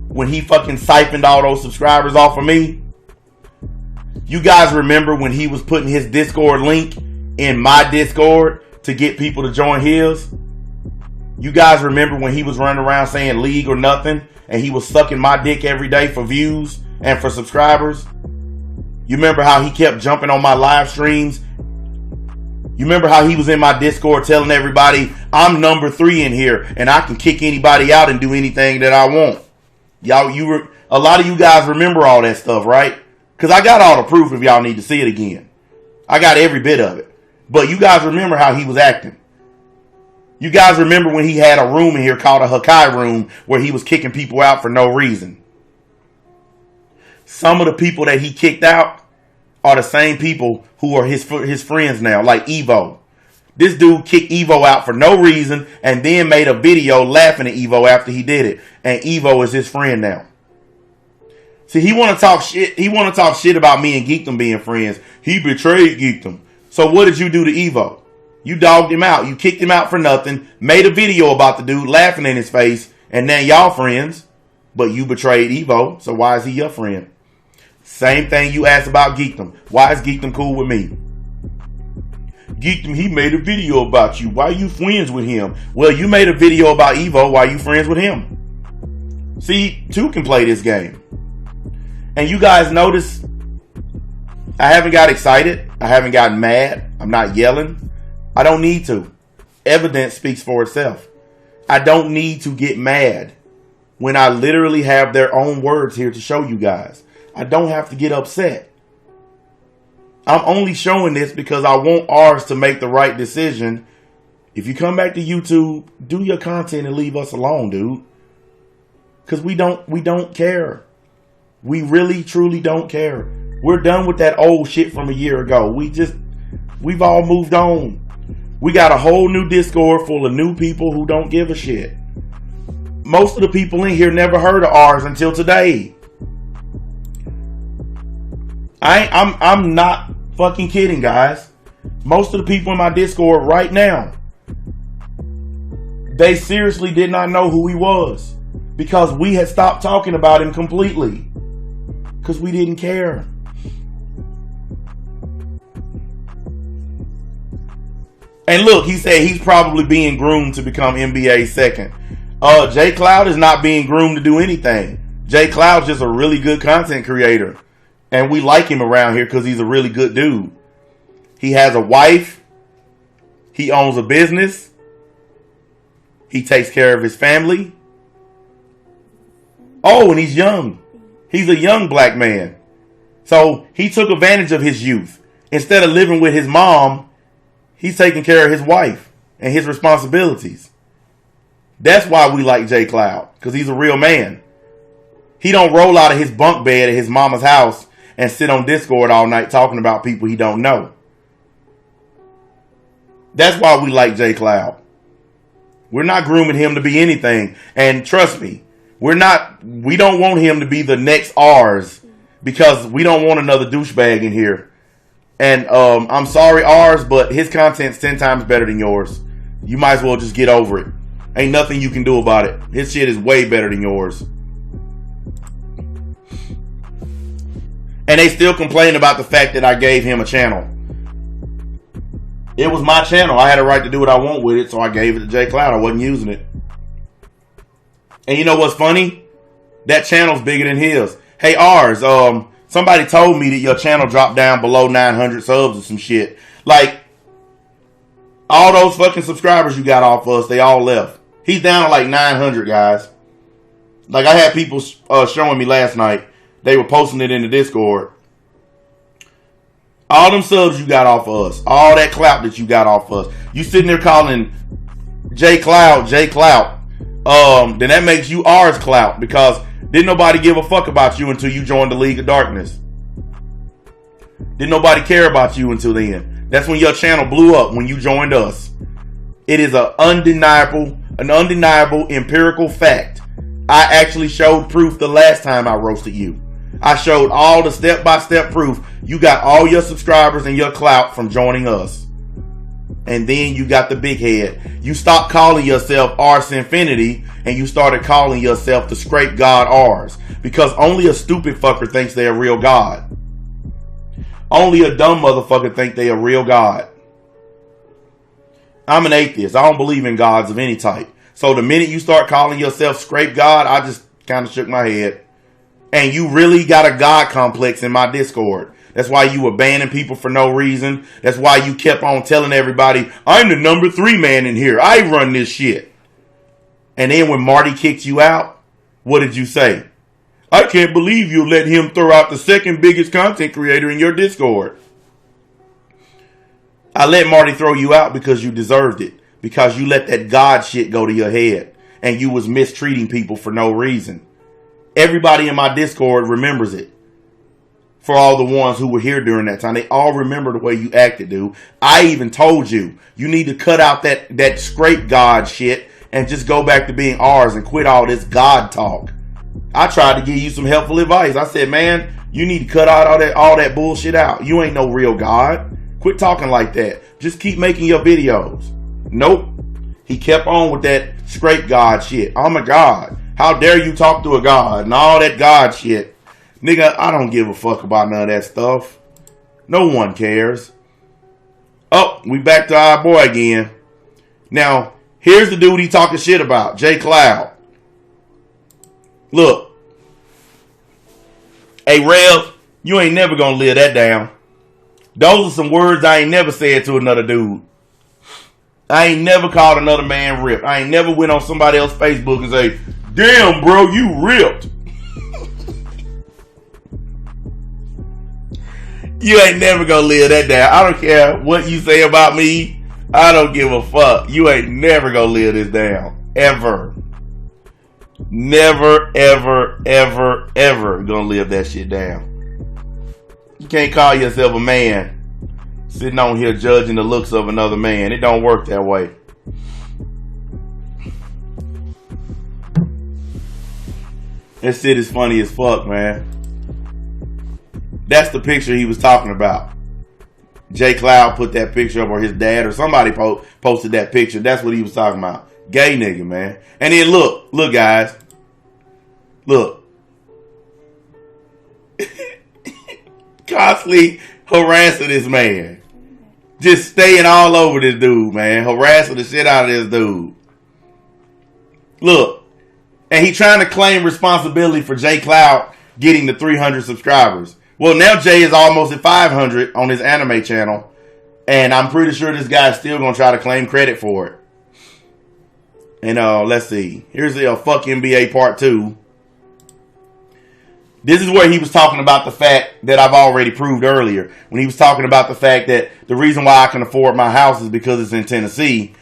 When he fucking siphoned all those subscribers off of me? You guys remember when he was putting his Discord link in my Discord to get people to join his? You guys remember when he was running around saying league or nothing and he was sucking my dick every day for views and for subscribers? You remember how he kept jumping on my live streams? You remember how he was in my Discord telling everybody, I'm number 3 in here and I can kick anybody out and do anything that I want? A lot of you guys remember all that stuff, right? Because I got all the proof if y'all need to see it again. I got every bit of it. But you guys remember how he was acting. You guys remember when he had a room in here called a Hakai room where he was kicking people out for no reason. Some of the people that he kicked out are the same people who are his friends now, like Evo. This dude kicked Evo out for no reason and then made a video laughing at Evo after he did it. And Evo is his friend now. See, he want to talk shit. He want to talk shit about me and Geekdom being friends. He betrayed Geekdom. So what did you do to Evo? You dogged him out. You kicked him out for nothing. Made a video about the dude laughing in his face. And now y'all friends. But you betrayed Evo. So why is he your friend? Same thing you asked about Geekdom. Why is Geekdom cool with me? Geekdom, he made a video about you. Why are you friends with him? Well, you made a video about Evo. Why are you friends with him? See, two can play this game. And you guys notice I haven't got excited. I haven't gotten mad. I'm not yelling. I don't need to. Evidence speaks for itself. I don't need to get mad when I literally have their own words here to show you guys. I don't have to get upset. I'm only showing this because I want ours to make the right decision. If you come back to YouTube, do your content and leave us alone, dude. Because we don't care. We really, truly don't care. We're done with that old shit from a year ago. We've all moved on. We got a whole new Discord full of new people who don't give a shit. Most of the people in here never heard of ours until today. I'm not fucking kidding, guys. Most of the people in my Discord right now, they seriously did not know who he was because we had stopped talking about him completely because we didn't care. And look, he said he's probably being groomed to become NBA's second. Jay Cloud is not being groomed to do anything. Jay Cloud's just a really good content creator. And we like him around here because he's a really good dude. He has a wife. He owns a business. He takes care of his family. Oh, and he's young. He's a young black man. So he took advantage of his youth. Instead of living with his mom, he's taking care of his wife and his responsibilities. That's why we like Jay Cloud, because he's a real man. He don't roll out of his bunk bed at his mama's house and sit on Discord all night talking about people he don't know. That's why we like Jay Cloud. We're not grooming him to be anything. And trust me, we don't want him to be the next ours, because we don't want another douchebag in here. And I'm sorry, ours, but his content's 10 times better than yours. You might as well just get over it. Ain't nothing you can do about it. His shit is way better than yours. And they still complain about the fact that I gave him a channel. It was my channel. I had a right to do what I want with it, so I gave it to Jay Cloud. I wasn't using it. And you know what's funny? That channel's bigger than his. Hey, ours, somebody told me that your channel dropped down below 900 subs or some shit. Like, all those fucking subscribers you got off us, they all left. He's down to like 900, guys. Like, I had people showing me last night. They were posting it in the Discord. All them subs you got off of us. All that clout that you got off of us. You sitting there calling Jay Cloud, Jay Clout. Then that makes you ours clout, because didn't nobody give a fuck about you until you joined the League of Darkness. Didn't nobody care about you until then. That's when your channel blew up, when you joined us. It is an undeniable empirical fact. I actually showed proof the last time I roasted you. I showed all the step-by-step proof. You got all your subscribers and your clout from joining us. And then you got the big head. You stopped calling yourself Ars Infinity, and you started calling yourself the Scrape God Ars. Because only a stupid fucker thinks they're a real God. Only a dumb motherfucker think they a real God. I'm an atheist. I don't believe in gods of any type. So the minute you start calling yourself Scrape God, I just kind of shook my head. And you really got a God complex in my Discord. That's why you were banning people for no reason. That's why you kept on telling everybody, I'm the number 3 man in here. I run this shit. And then when Marty kicked you out, what did you say? I can't believe you let him throw out the second biggest content creator in your Discord. I let Marty throw you out because you deserved it. Because you let that God shit go to your head. And you was mistreating people for no reason. Everybody in my Discord remembers it. For all the ones who were here during that time. They all remember the way you acted, dude. I even told you, you need to cut out that Scrape God shit and just go back to being ours and quit all this God talk. I tried to give you some helpful advice. I said, man, you need to cut out all that bullshit out. You ain't no real God. Quit talking like that. Just keep making your videos. Nope. He kept on with that Scrape God shit. I'm a God. How dare you talk to a God and all that God shit. Nigga, I don't give a fuck about none of that stuff. No one cares. Oh, we back to our boy again. Now, here's the dude he talking shit about. Jay Cloud. Look. Hey, Rev, you ain't never gonna live that down. Those are some words I ain't never said to another dude. I ain't never called another man ripped. I ain't never went on somebody else's Facebook and say, damn, bro, you ripped. You ain't never gonna live that down. I don't care what you say about me. I don't give a fuck. You ain't never gonna live this down. Ever. Never, ever, ever, ever gonna live that shit down. You can't call yourself a man sitting on here judging the looks of another man. It don't work that way. That shit is funny as fuck, man. That's the picture he was talking about. Jay Cloud put that picture up, or his dad or somebody posted that picture. That's what he was talking about. Gay nigga, man. And then look guys. Look. Constantly harassing this man. Just staying all over this dude, man. Harassing the shit out of this dude. Look, and he trying to claim responsibility for Jay Cloud getting the 300 subscribers. Well, now Jay is almost at 500 on his anime channel, and I'm pretty sure this guy's still gonna try to claim credit for it. And let's see. Here's the Fuck NBA Part 2. This is where he was talking about the fact that I've already proved earlier. When he was talking about the fact that the reason why I can afford my house is because it's in Tennessee.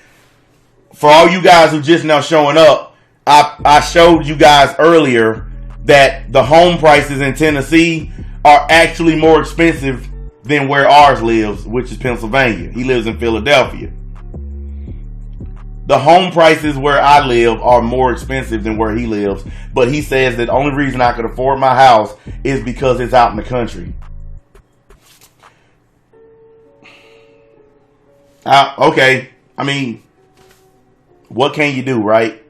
For all you guys who just now showing up, I showed you guys earlier that the home prices in Tennessee are actually more expensive than where ours lives, which is Pennsylvania. He lives in Philadelphia. The home prices where I live are more expensive than where he lives. But he says that the only reason I could afford my house is because it's out in the country. Okay. I mean, what can you do, right?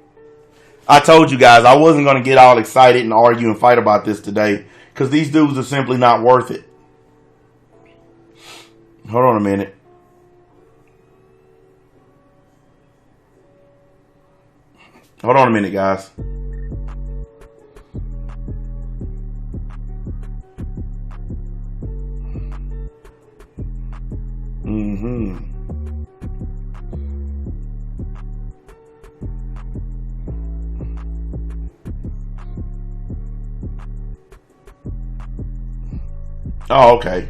I told you guys I wasn't going to get all excited and argue and fight about this today, because these dudes are simply not worth it. Hold on a minute. Hold on a minute, guys. Oh, okay.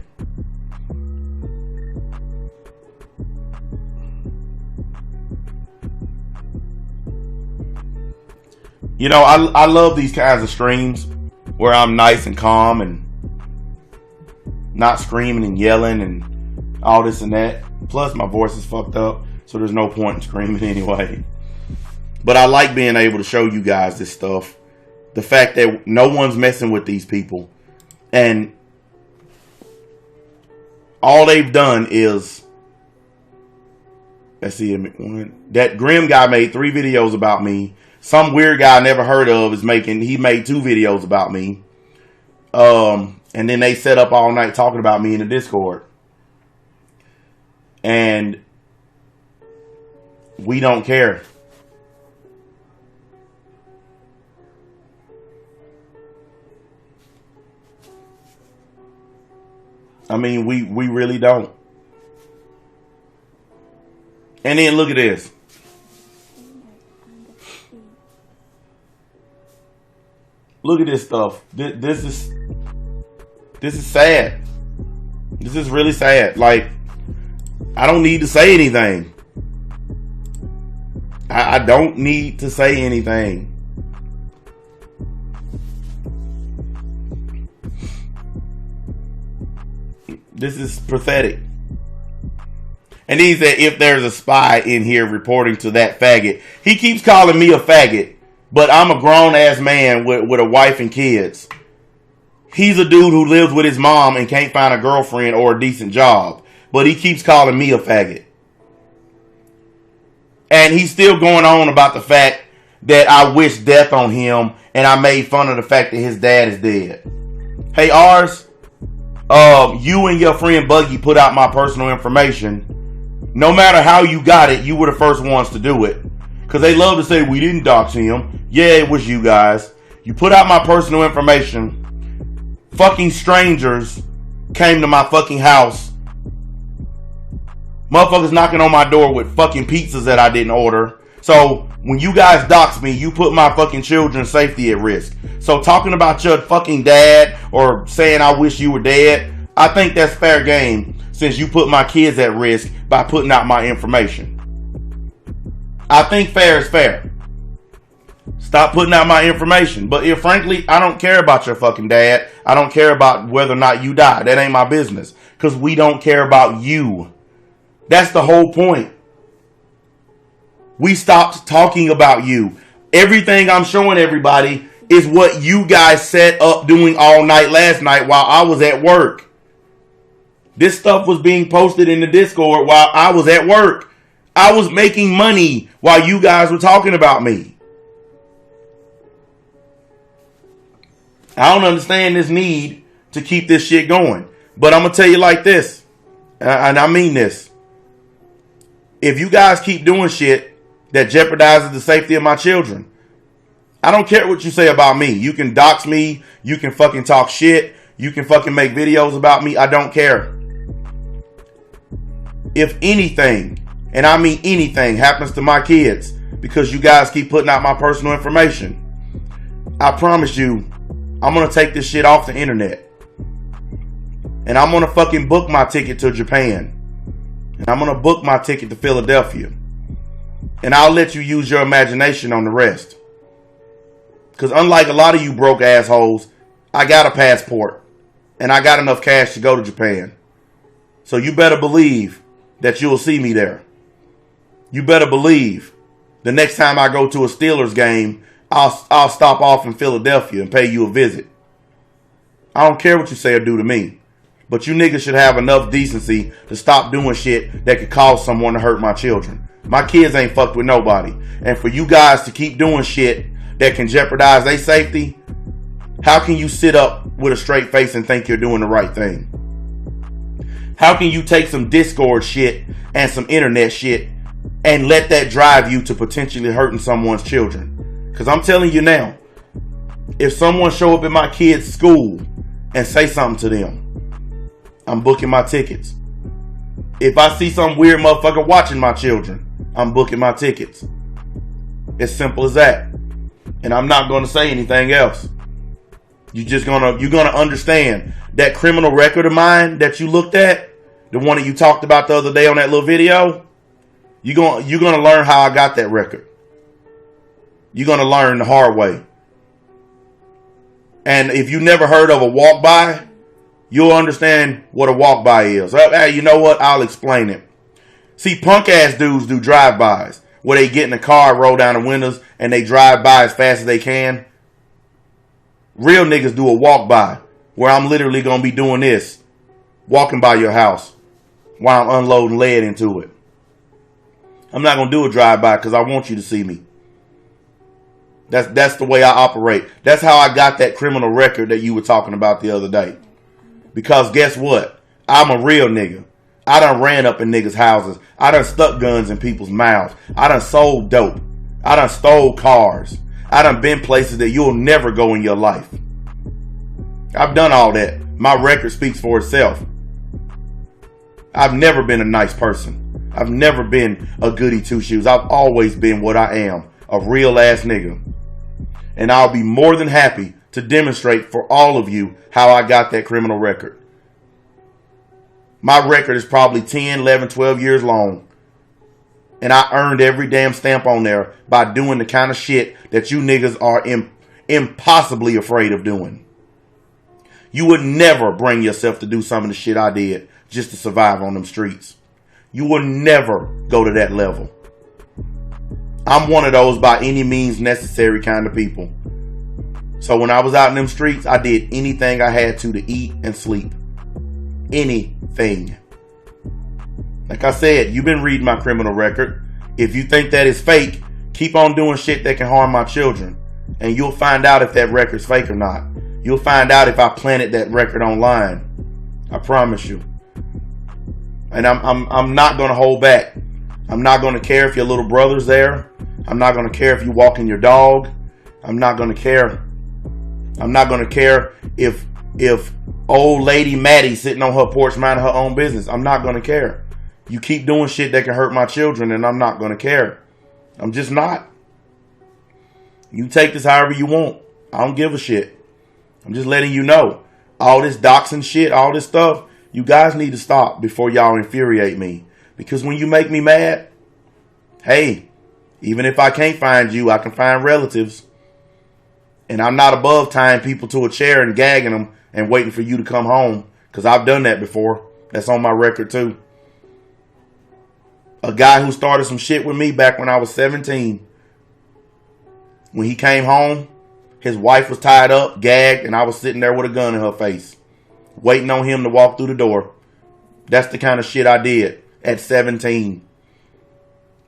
You know, I love these kinds of streams where I'm nice and calm and not screaming and yelling and all this and that. Plus, my voice is fucked up, so there's no point in screaming anyway. But I like being able to show you guys this stuff. The fact that no one's messing with these people. And all they've done is, let's see, that Grim guy made 3 videos about me. Some weird guy I never heard of he made 2 videos about me. And then they set up all night talking about me in the Discord. And we don't care. I mean, we really don't. And then look at this. Look at this stuff. This is sad. This is really sad. Like, I don't need to say anything. I don't need to say anything. This is pathetic. And he said, if there's a spy in here reporting to that faggot. He keeps calling me a faggot. But I'm a grown-ass man with a wife and kids. He's a dude who lives with his mom and can't find a girlfriend or a decent job. But he keeps calling me a faggot. And he's still going on about the fact that I wish death on him and I made fun of the fact that his dad is dead. Hey, Ars, you and your friend Buggy put out my personal information. No matter how you got it, you were the first ones to do it. Because they love to say we didn't dox him. Yeah, it was you guys. You put out my personal information. Fucking strangers came to my fucking house. Motherfuckers knocking on my door with fucking pizzas that I didn't order. So when you guys dox me, you put my fucking children's safety at risk. So talking about your fucking dad or saying I wish you were dead, I think that's fair game since you put my kids at risk by putting out my information. I think fair is fair. Stop putting out my information. But if frankly, I don't care about your fucking dad. I don't care about whether or not you die. That ain't my business. Because we don't care about you. That's the whole point. We stopped talking about you. Everything I'm showing everybody is what you guys set up doing all night last night while I was at work. This stuff was being posted in the Discord while I was at work. I was making money while you guys were talking about me. I don't understand this need to keep this shit going. But I'm going to tell you like this. And I mean this. If you guys keep doing shit that jeopardizes the safety of my children, I don't care what you say about me. You can dox me. You can fucking talk shit. You can fucking make videos about me. I don't care. If anything, and I mean anything, happens to my kids because you guys keep putting out my personal information, I promise you, I'm going to take this shit off the internet. And I'm going to fucking book my ticket to Japan. And I'm going to book my ticket to Philadelphia. And I'll let you use your imagination on the rest. Because unlike a lot of you broke assholes, I got a passport. And I got enough cash to go to Japan. So you better believe that you'll see me there. You better believe the next time I go to a Steelers game, I'll stop off in Philadelphia and pay you a visit. I don't care what you say or do to me. But you niggas should have enough decency to stop doing shit that could cause someone to hurt my children. My kids ain't fucked with nobody. And for you guys to keep doing shit that can jeopardize their safety, how can you sit up with a straight face and think you're doing the right thing? How can you take some Discord shit and some internet shit and let that drive you to potentially hurting someone's children? Because I'm telling you now, if someone show up at my kid's school and say something to them, I'm booking my tickets. If I see some weird motherfucker watching my children, I'm booking my tickets. It's simple as that. And I'm not going to say anything else. You're gonna understand that criminal record of mine that you looked at, the one that you talked about the other day on that little video. You're gonna learn how I got that record. You're gonna learn the hard way. And if you never heard of a walk by, you'll understand what a walk by is. Hey, you know what? I'll explain it. See, punk ass dudes do drive-bys where they get in the car, roll down the windows, and they drive by as fast as they can. Real niggas do a walk by where I'm literally going to be doing this, walking by your house while I'm unloading lead into it. I'm not going to do a drive-by because I want you to see me. That's the way I operate. That's how I got that criminal record that you were talking about the other day. Because guess what? I'm a real nigga. I done ran up in niggas' houses. I done stuck guns in people's mouths. I done sold dope. I done stole cars. I done been places that you'll never go in your life. I've done all that. My record speaks for itself. I've never been a nice person. I've never been a goody two-shoes. I've always been what I am, a real ass nigga. And I'll be more than happy to demonstrate for all of you how I got that criminal record. My record is probably 10, 11, 12 years long. And I earned every damn stamp on there by doing the kind of shit that you niggas are impossibly afraid of doing. You would never bring yourself to do some of the shit I did just to survive on them streets. You will never go to that level. I'm one of those by any means necessary kind of people. So when I was out in them streets, I did anything I had to eat and sleep. Anything. Like I said, you've been reading my criminal record. If you think that is fake, keep on doing shit that can harm my children. And you'll find out if that record's fake or not. You'll find out if I planted that record online. I promise you. And I'm not going to hold back. I'm not going to care if your little brother's there. I'm not going to care if you're walking your dog. I'm not going to care. I'm not going to care if old lady Maddie sitting on her porch minding her own business. I'm not going to care. You keep doing shit that can hurt my children and I'm not going to care. I'm just not. You take this however you want. I don't give a shit. I'm just letting you know. All this doxing shit, all this stuff, you guys need to stop before y'all infuriate me. Because when you make me mad, hey, even if I can't find you, I can find relatives. And I'm not above tying people to a chair and gagging them and waiting for you to come home. Because I've done that before. That's on my record too. A guy who started some shit with me back when I was 17. When he came home, his wife was tied up, gagged, and I was sitting there with a gun in her face. Waiting on him to walk through the door. That's the kind of shit I did at 17.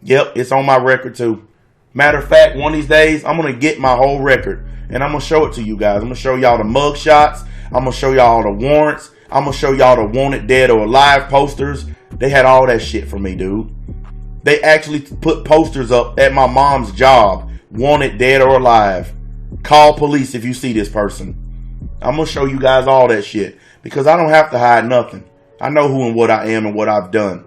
Yep, it's on my record too. Matter of fact, one of these days, I'm going to get my whole record. And I'm going to show it to you guys. I'm going to show y'all the mug shots. I'm going to show y'all the warrants. I'm going to show y'all the wanted, dead, or alive posters. They had all that shit for me, dude. They actually put posters up at my mom's job. Wanted, dead, or alive. Call police if you see this person. I'm going to show you guys all that shit. Because I don't have to hide nothing. I know who and what I am and what I've done.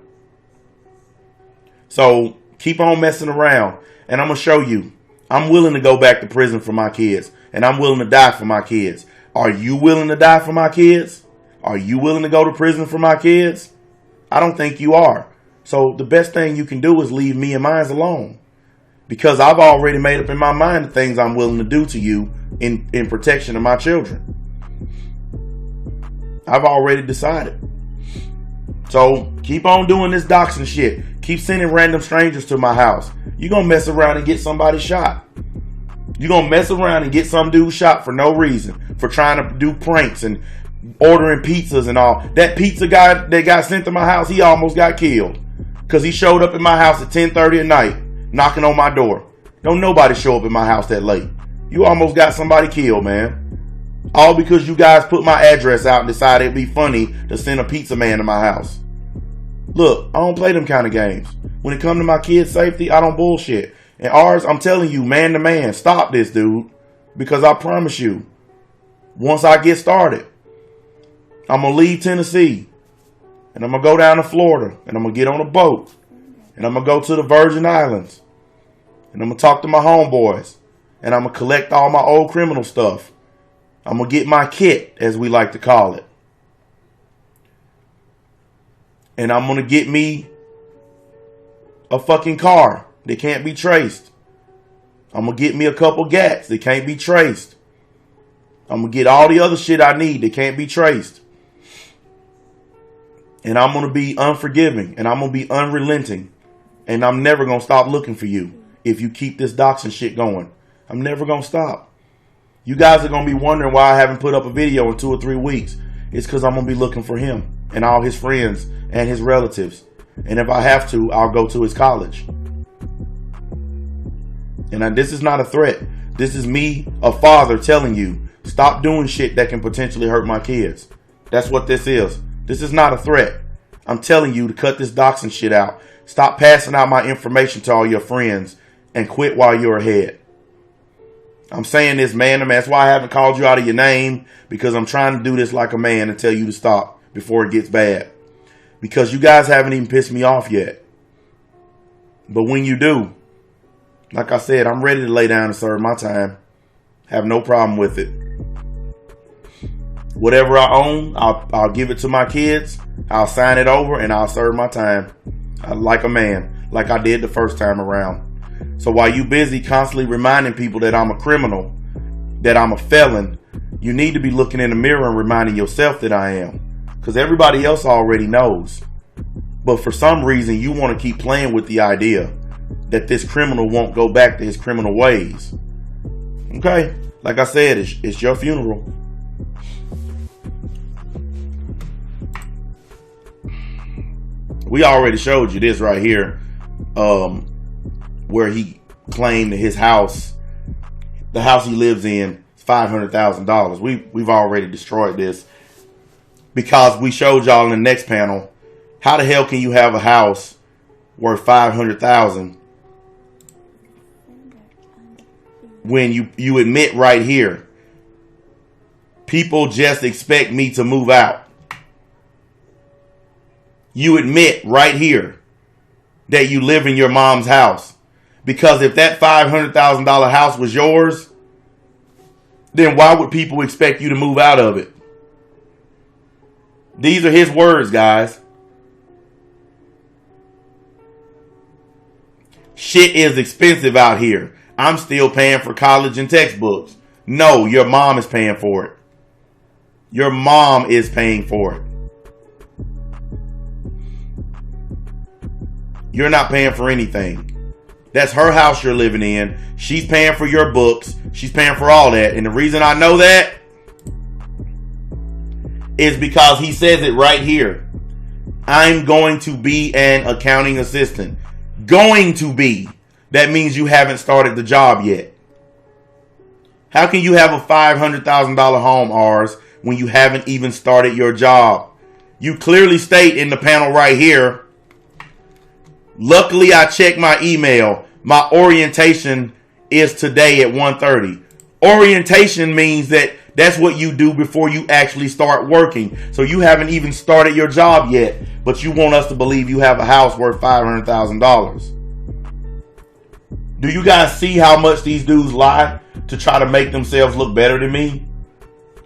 So keep on messing around. And I'm going to show you. I'm willing to go back to prison for my kids. And I'm willing to die for my kids. Are you willing to die for my kids? Are you willing to go to prison for my kids? I don't think you are. So the best thing you can do is leave me and mine alone. Because I've already made up in my mind the things I'm willing to do to you in protection of my children. I've already decided. So keep on doing this doxing shit. Keep sending random strangers to my house. You're going to mess around and get somebody shot. You're going to mess around and get some dude shot for no reason. For trying to do pranks and ordering pizzas and all. That pizza guy that got sent to my house, he almost got killed. Because he showed up at my house at 10:30 at night. Knocking on my door. Don't nobody show up at my house that late. You almost got somebody killed, man. All because you guys put my address out and decided it'd be funny to send a pizza man to my house. Look, I don't play them kind of games. When it comes to my kids' safety, I don't bullshit. And ours, I'm telling you, man to man, stop this, dude. Because I promise you, once I get started, I'm going to leave Tennessee. And I'm going to go down to Florida. And I'm going to get on a boat. And I'm going to go to the Virgin Islands. And I'm going to talk to my homeboys. And I'm going to collect all my old criminal stuff. I'm going to get my kit, as we like to call it. And I'm going to get me a fucking car that can't be traced. I'm going to get me a couple gats that can't be traced. I'm going to get all the other shit I need that can't be traced. And I'm going to be unforgiving. And I'm going to be unrelenting. And I'm never going to stop looking for you if you keep this doxing shit going. I'm never going to stop. You guys are going to be wondering why I haven't put up a video in 2 or 3 weeks. It's because I'm going to be looking for him and all his friends and his relatives. And if I have to, I'll go to his college. And this is not a threat. This is me, a father, telling you, stop doing shit that can potentially hurt my kids. That's what this is. This is not a threat. I'm telling you to cut this doxing shit out. Stop passing out my information to all your friends and quit while you're ahead. I'm saying this man to man. That's why I haven't called you out of your name, because I'm trying to do this like a man and tell you to stop before it gets bad. Because you guys haven't even pissed me off yet. But when you do, like I said, I'm ready to lay down and serve my time. Have no problem with it. Whatever I own, I'll give it to my kids. I'll sign it over and I'll serve my time. Like a man, like I did the first time around. So while you busy constantly reminding people that I'm a criminal, that I'm a felon, you need to be looking in the mirror and reminding yourself that I am. Because everybody else already knows. But for some reason, you want to keep playing with the idea that this criminal won't go back to his criminal ways. Okay? Like I said, it's your funeral. We already showed you this right here, where he claimed that his house, the house he lives in, is $500,000. We've already destroyed this because we showed y'all in the next panel. How the hell can you have a house worth $500,000 when you admit right here, people just expect me to move out? You admit right here that you live in your mom's house. Because if that $500,000 house was yours, then why would people expect you to move out of it? These are his words, guys. Shit is expensive out here. I'm still paying for college and textbooks. No, your mom is paying for it. Your mom is paying for it. You're not paying for anything. That's her house you're living in. She's paying for your books. She's paying for all that. And the reason I know that is because he says it right here. I'm going to be an accounting assistant. Going to be. That means you haven't started the job yet. How can you have a $500,000 home, Ars, when you haven't even started your job? You clearly state in the panel right here, luckily I checked my email. My orientation is today at 1:30. Orientation means that that's what you do before you actually start working. So you haven't even started your job yet, but you want us to believe you have a house worth $500,000. Do you guys see how much these dudes lie to try to make themselves look better than me?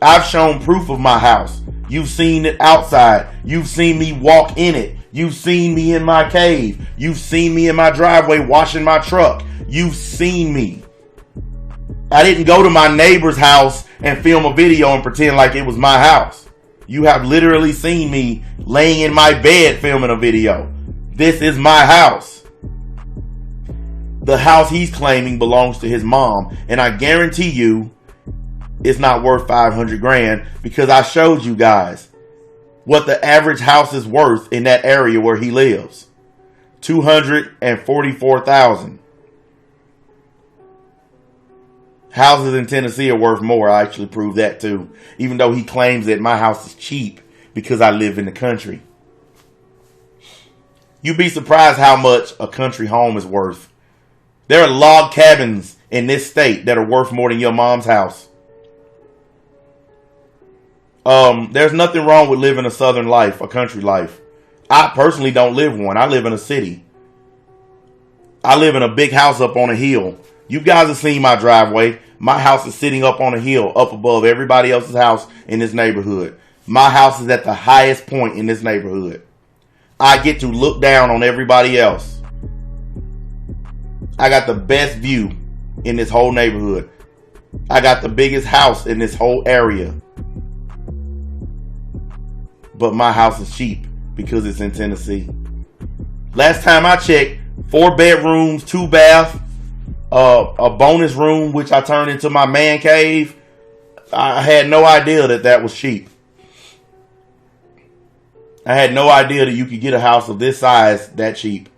I've shown proof of my house. You've seen it outside. You've seen me walk in it. You've seen me in my cave. You've seen me in my driveway washing my truck. You've seen me. I didn't go to my neighbor's house and film a video and pretend like it was my house. You have literally seen me laying in my bed filming a video. This is my house. The house he's claiming belongs to his mom, and I guarantee you it's not worth 500 grand because I showed you guys what the average house is worth in that area where he lives. $244,000. Houses in Tennessee are worth more. I actually proved that too. Even though he claims that my house is cheap because I live in the country. You'd be surprised how much a country home is worth. There are log cabins in this state that are worth more than your mom's house. There's nothing wrong with living a southern life, a country life. I personally don't live one. I live in a city. I live in a big house up on a hill. You guys have seen my driveway. My house is sitting up on a hill, up above everybody else's house in this neighborhood. My house is at the highest point in this neighborhood. I get to look down on everybody else. I got the best view in this whole neighborhood. I got the biggest house in this whole area. But my house is cheap because it's in Tennessee. Last time I checked, 4 bedrooms, 2 baths, a bonus room, which I turned into my man cave. I had no idea that that was cheap. I had no idea that you could get a house of this size that cheap.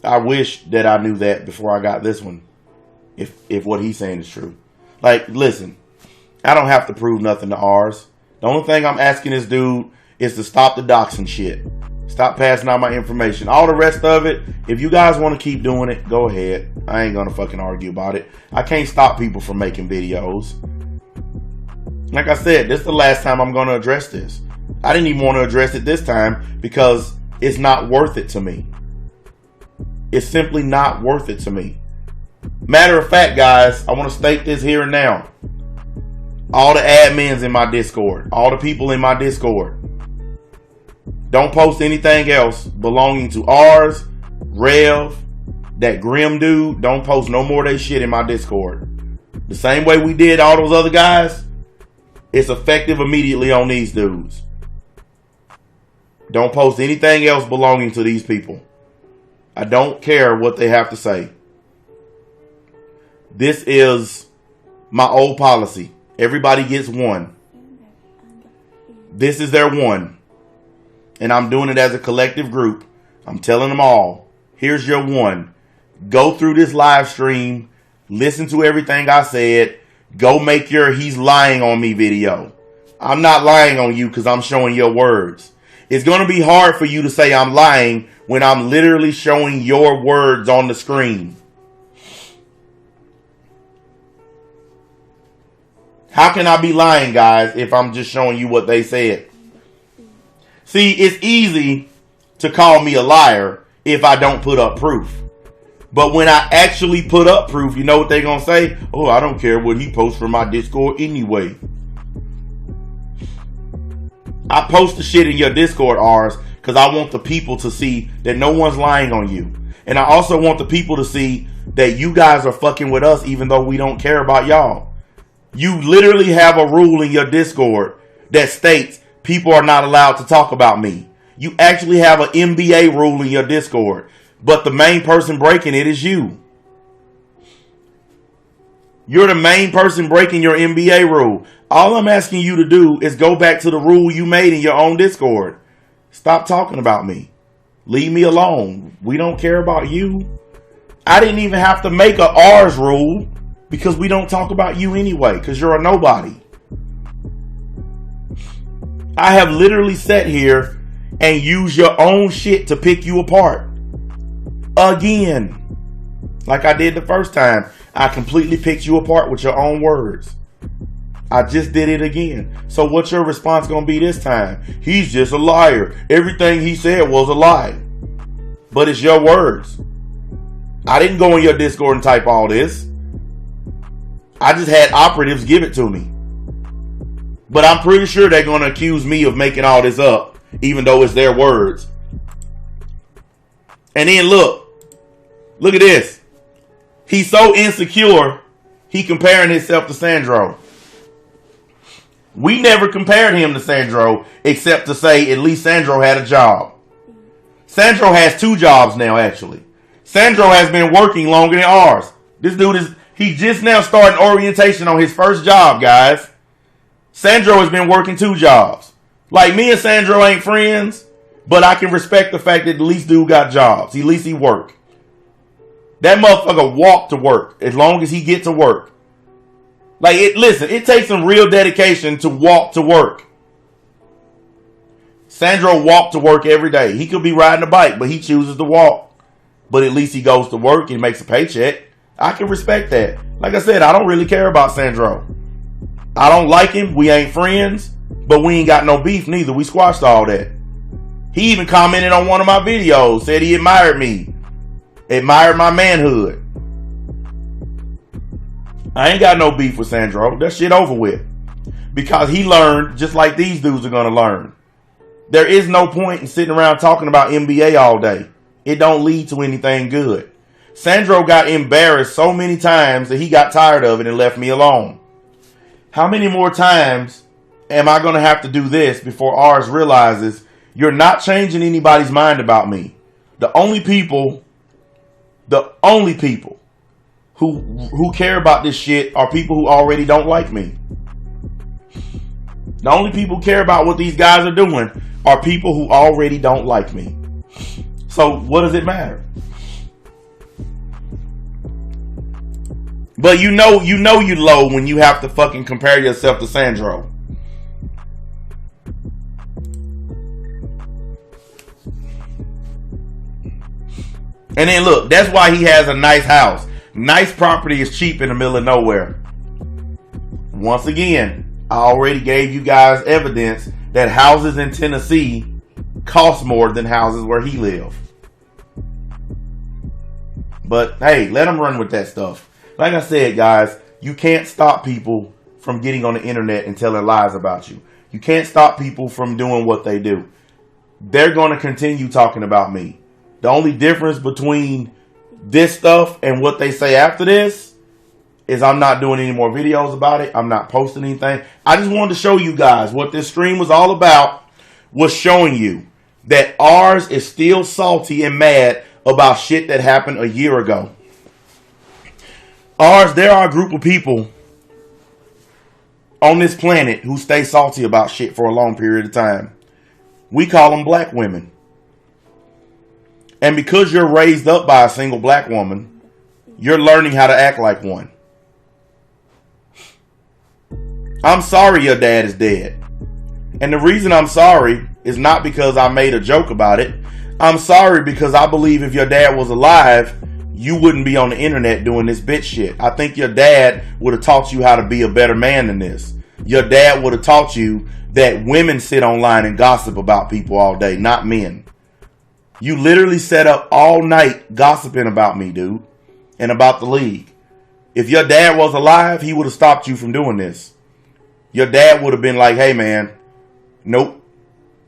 I wish that I knew that before I got this one. If what he's saying is true. Like, listen, I don't have to prove nothing to ours. The only thing I'm asking this dude is to stop the doxing shit. Stop passing out my information. All the rest of it, if you guys want to keep doing it, go ahead. I ain't going to fucking argue about it. I can't stop people from making videos. Like I said, this is the last time I'm going to address this. I didn't even want to address it this time because it's not worth it to me. It's simply not worth it to me. Matter of fact, guys, I want to state this here and now. All the admins in my Discord, all the people in my Discord, don't post anything else belonging to ours, Rev, that Grim dude. Don't post no more of that shit in my Discord. The same way we did all those other guys, it's effective immediately on these dudes. Don't post anything else belonging to these people. I don't care what they have to say. This is my old policy. Everybody gets one. This is their one. And I'm doing it as a collective group. I'm telling them all, here's your one. Go through this live stream. Listen to everything I said. Go make your he's lying on me video. I'm not lying on you because I'm showing your words. It's going to be hard for you to say I'm lying when I'm literally showing your words on the screen. How can I be lying, guys, if I'm just showing you what they said? See, it's easy to call me a liar if I don't put up proof. But when I actually put up proof, you know what they're going to say? Oh, I don't care what he posts from my Discord anyway. I post the shit in your Discord, Rs, because I want the people to see that no one's lying on you. And I also want the people to see that you guys are fucking with us even though we don't care about y'all. You literally have a rule in your Discord that states people are not allowed to talk about me. You actually have an NBA rule in your Discord, but the main person breaking it is you. You're the main person breaking your NBA rule. All I'm asking you to do is go back to the rule you made in your own Discord. Stop talking about me. Leave me alone. We don't care about you. I didn't even have to make a R's rule because we don't talk about you anyway because you're a nobody. I have literally sat here and used your own shit to pick you apart. Again. Like I did the first time. I completely picked you apart with your own words. I just did it again. So what's your response going to be this time? He's just a liar. Everything he said was a lie. But it's your words. I didn't go in your Discord and type all this. I just had operatives give it to me. But I'm pretty sure they're going to accuse me of making all this up, even though it's their words. And then look at this. He's so insecure, he comparing himself to Sandro. We never compared him to Sandro, except to say at least Sandro had a job. Sandro has 2 jobs now, actually. Sandro has been working longer than ours. This dude he just now starting orientation on his first job, guys. Sandro has been working 2 jobs. Like, me and Sandro ain't friends, but I can respect the fact that at least dude got jobs. At least he work. That motherfucker walk to work as long as he get to work. Like, listen, it takes some real dedication to walk to work. Sandro walk to work every day. He could be riding a bike, but he chooses to walk. But at least he goes to work and makes a paycheck. I can respect that. Like I said, I don't really care about Sandro. I don't like him. We ain't friends. But we ain't got no beef neither. We squashed all that. He even commented on one of my videos. Said he admired me. Admired my manhood. I ain't got no beef with Sandro. That shit over with. Because he learned just like these dudes are going to learn. There is no point in sitting around talking about NBA all day. It don't lead to anything good. Sandro got embarrassed so many times that he got tired of it and left me alone. How many more times am I going to have to do this before ours realizes you're not changing anybody's mind about me? The only people who care about this shit are people who already don't like me. The only people who care about what these guys are doing are people who already don't like me. So what does it matter? But you know you low when you have to fucking compare yourself to Sandro. And then look, that's why he has a nice house. Nice property is cheap in the middle of nowhere. Once again, I already gave you guys evidence that houses in Tennessee cost more than houses where he lives. But hey, let him run with that stuff. Like I said, guys, you can't stop people from getting on the internet and telling lies about you. You can't stop people from doing what they do. They're going to continue talking about me. The only difference between this stuff and what they say after this is I'm not doing any more videos about it. I'm not posting anything. I just wanted to show you guys what this stream was all about, was showing you that ours is still salty and mad about shit that happened a year ago. There are a group of people on this planet who stay salty about shit for a long period of time. We call them black women. And because you're raised up by a single black woman, you're learning how to act like one. I'm sorry your dad is dead. And the reason I'm sorry is not because I made a joke about it. I'm sorry because I believe if your dad was alive, you wouldn't be on the internet doing this bitch shit. I think your dad would have taught you how to be a better man than this. Your dad would have taught you that women sit online and gossip about people all day, not men. You literally sat up all night gossiping about me, dude, and about the league. If your dad was alive, he would have stopped you from doing this. Your dad would have been like, hey, man, nope.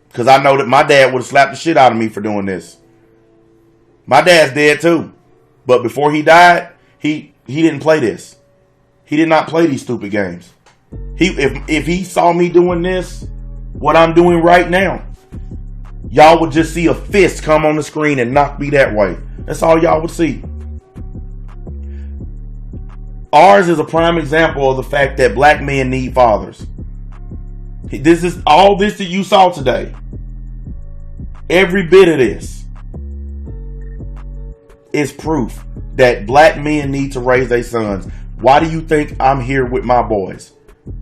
Because I know that my dad would have slapped the shit out of me for doing this. My dad's dead, too. But before he died, he didn't play this. He did not play these stupid games. If he saw me doing this, what I'm doing right now, y'all would just see a fist come on the screen and knock me that way. That's all y'all would see. Ours is a prime example of the fact that black men need fathers. This is all this that you saw today. Every bit of this is proof that black men need to raise their sons. Why do you think I'm here with my boys?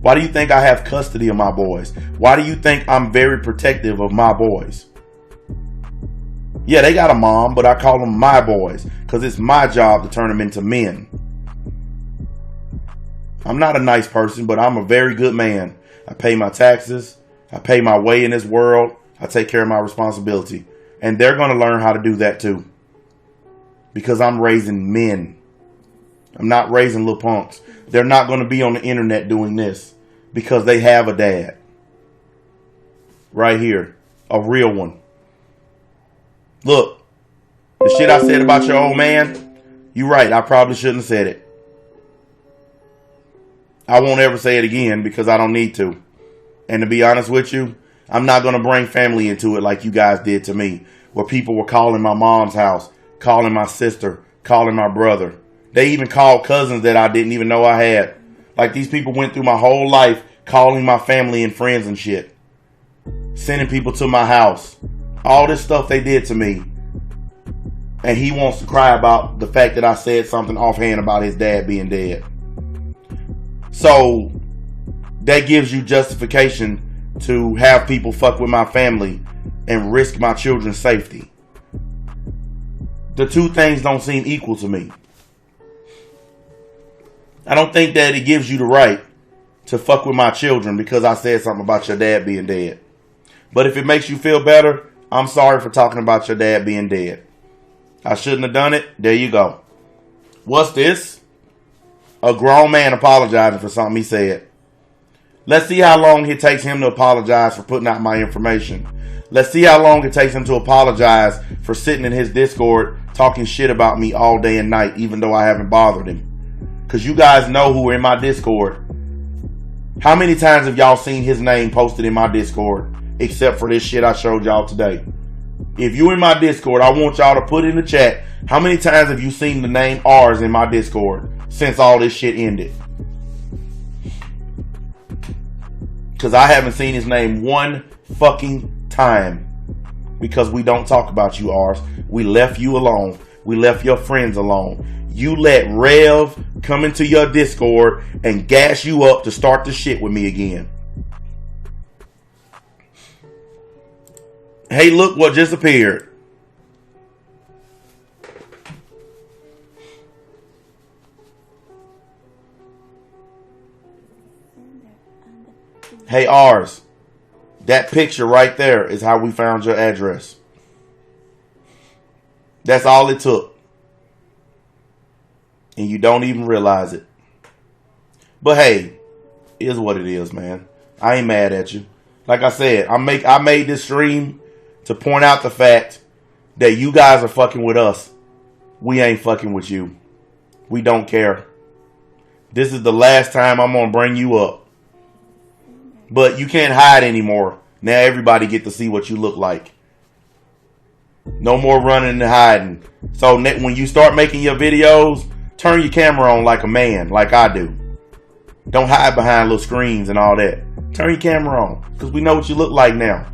Why do you think I have custody of my boys? Why do you think I'm very protective of my boys? Yeah, they got a mom, but I call them my boys because it's my job to turn them into men. I'm not a nice person, but I'm a very good man. I pay my taxes. I pay my way in this world. I take care of my responsibility. And they're going to learn how to do that too. Because I'm raising men. I'm not raising little punks. They're not going to be on the internet doing this because they have a dad. Right here. A real one. Look. The shit I said about your old man, you're right. I probably shouldn't have said it. I won't ever say it again because I don't need to. And to be honest with you, I'm not going to bring family into it like you guys did to me. Where people were calling my mom's house, calling my sister, calling my brother. They even called cousins that I didn't even know I had. Like these people went through my whole life calling my family and friends and shit. Sending people to my house. All this stuff they did to me. And he wants to cry about the fact that I said something offhand about his dad being dead. So that gives you justification to have people fuck with my family and risk my children's safety. The two things don't seem equal to me. I don't think that it gives you the right to fuck with my children because I said something about your dad being dead. But if it makes you feel better, I'm sorry for talking about your dad being dead. I shouldn't have done it. There you go. What's this? A grown man apologizing for something he said. Let's see how long it takes him to apologize for putting out my information. Let's see how long it takes him to apologize for sitting in his Discord talking shit about me all day and night, even though I haven't bothered him. Because you guys know who are in my Discord. How many times have y'all seen his name posted in my Discord? Except for this shit I showed y'all today. If you in my Discord, I want y'all to put in the chat, how many times have you seen the name R's in my Discord since all this shit ended? Because I haven't seen his name one fucking time. Because we don't talk about you, R's. We left you alone. We left your friends alone. You let Rev come into your Discord and gas you up to start the shit with me again. Hey, look what just appeared. Hey, R's. That picture right there is how we found your address. That's all it took. And you don't even realize it. But hey, it is what it is, man. I ain't mad at you. Like I said, I made this stream to point out the fact that you guys are fucking with us. We ain't fucking with you. We don't care. This is the last time I'm going to bring you up. But you can't hide anymore. Now everybody get to see what you look like. No more running and hiding. So when you start making your videos, turn your camera on like a man, like I do. Don't hide behind little screens and all that. Turn your camera on, because we know what you look like now.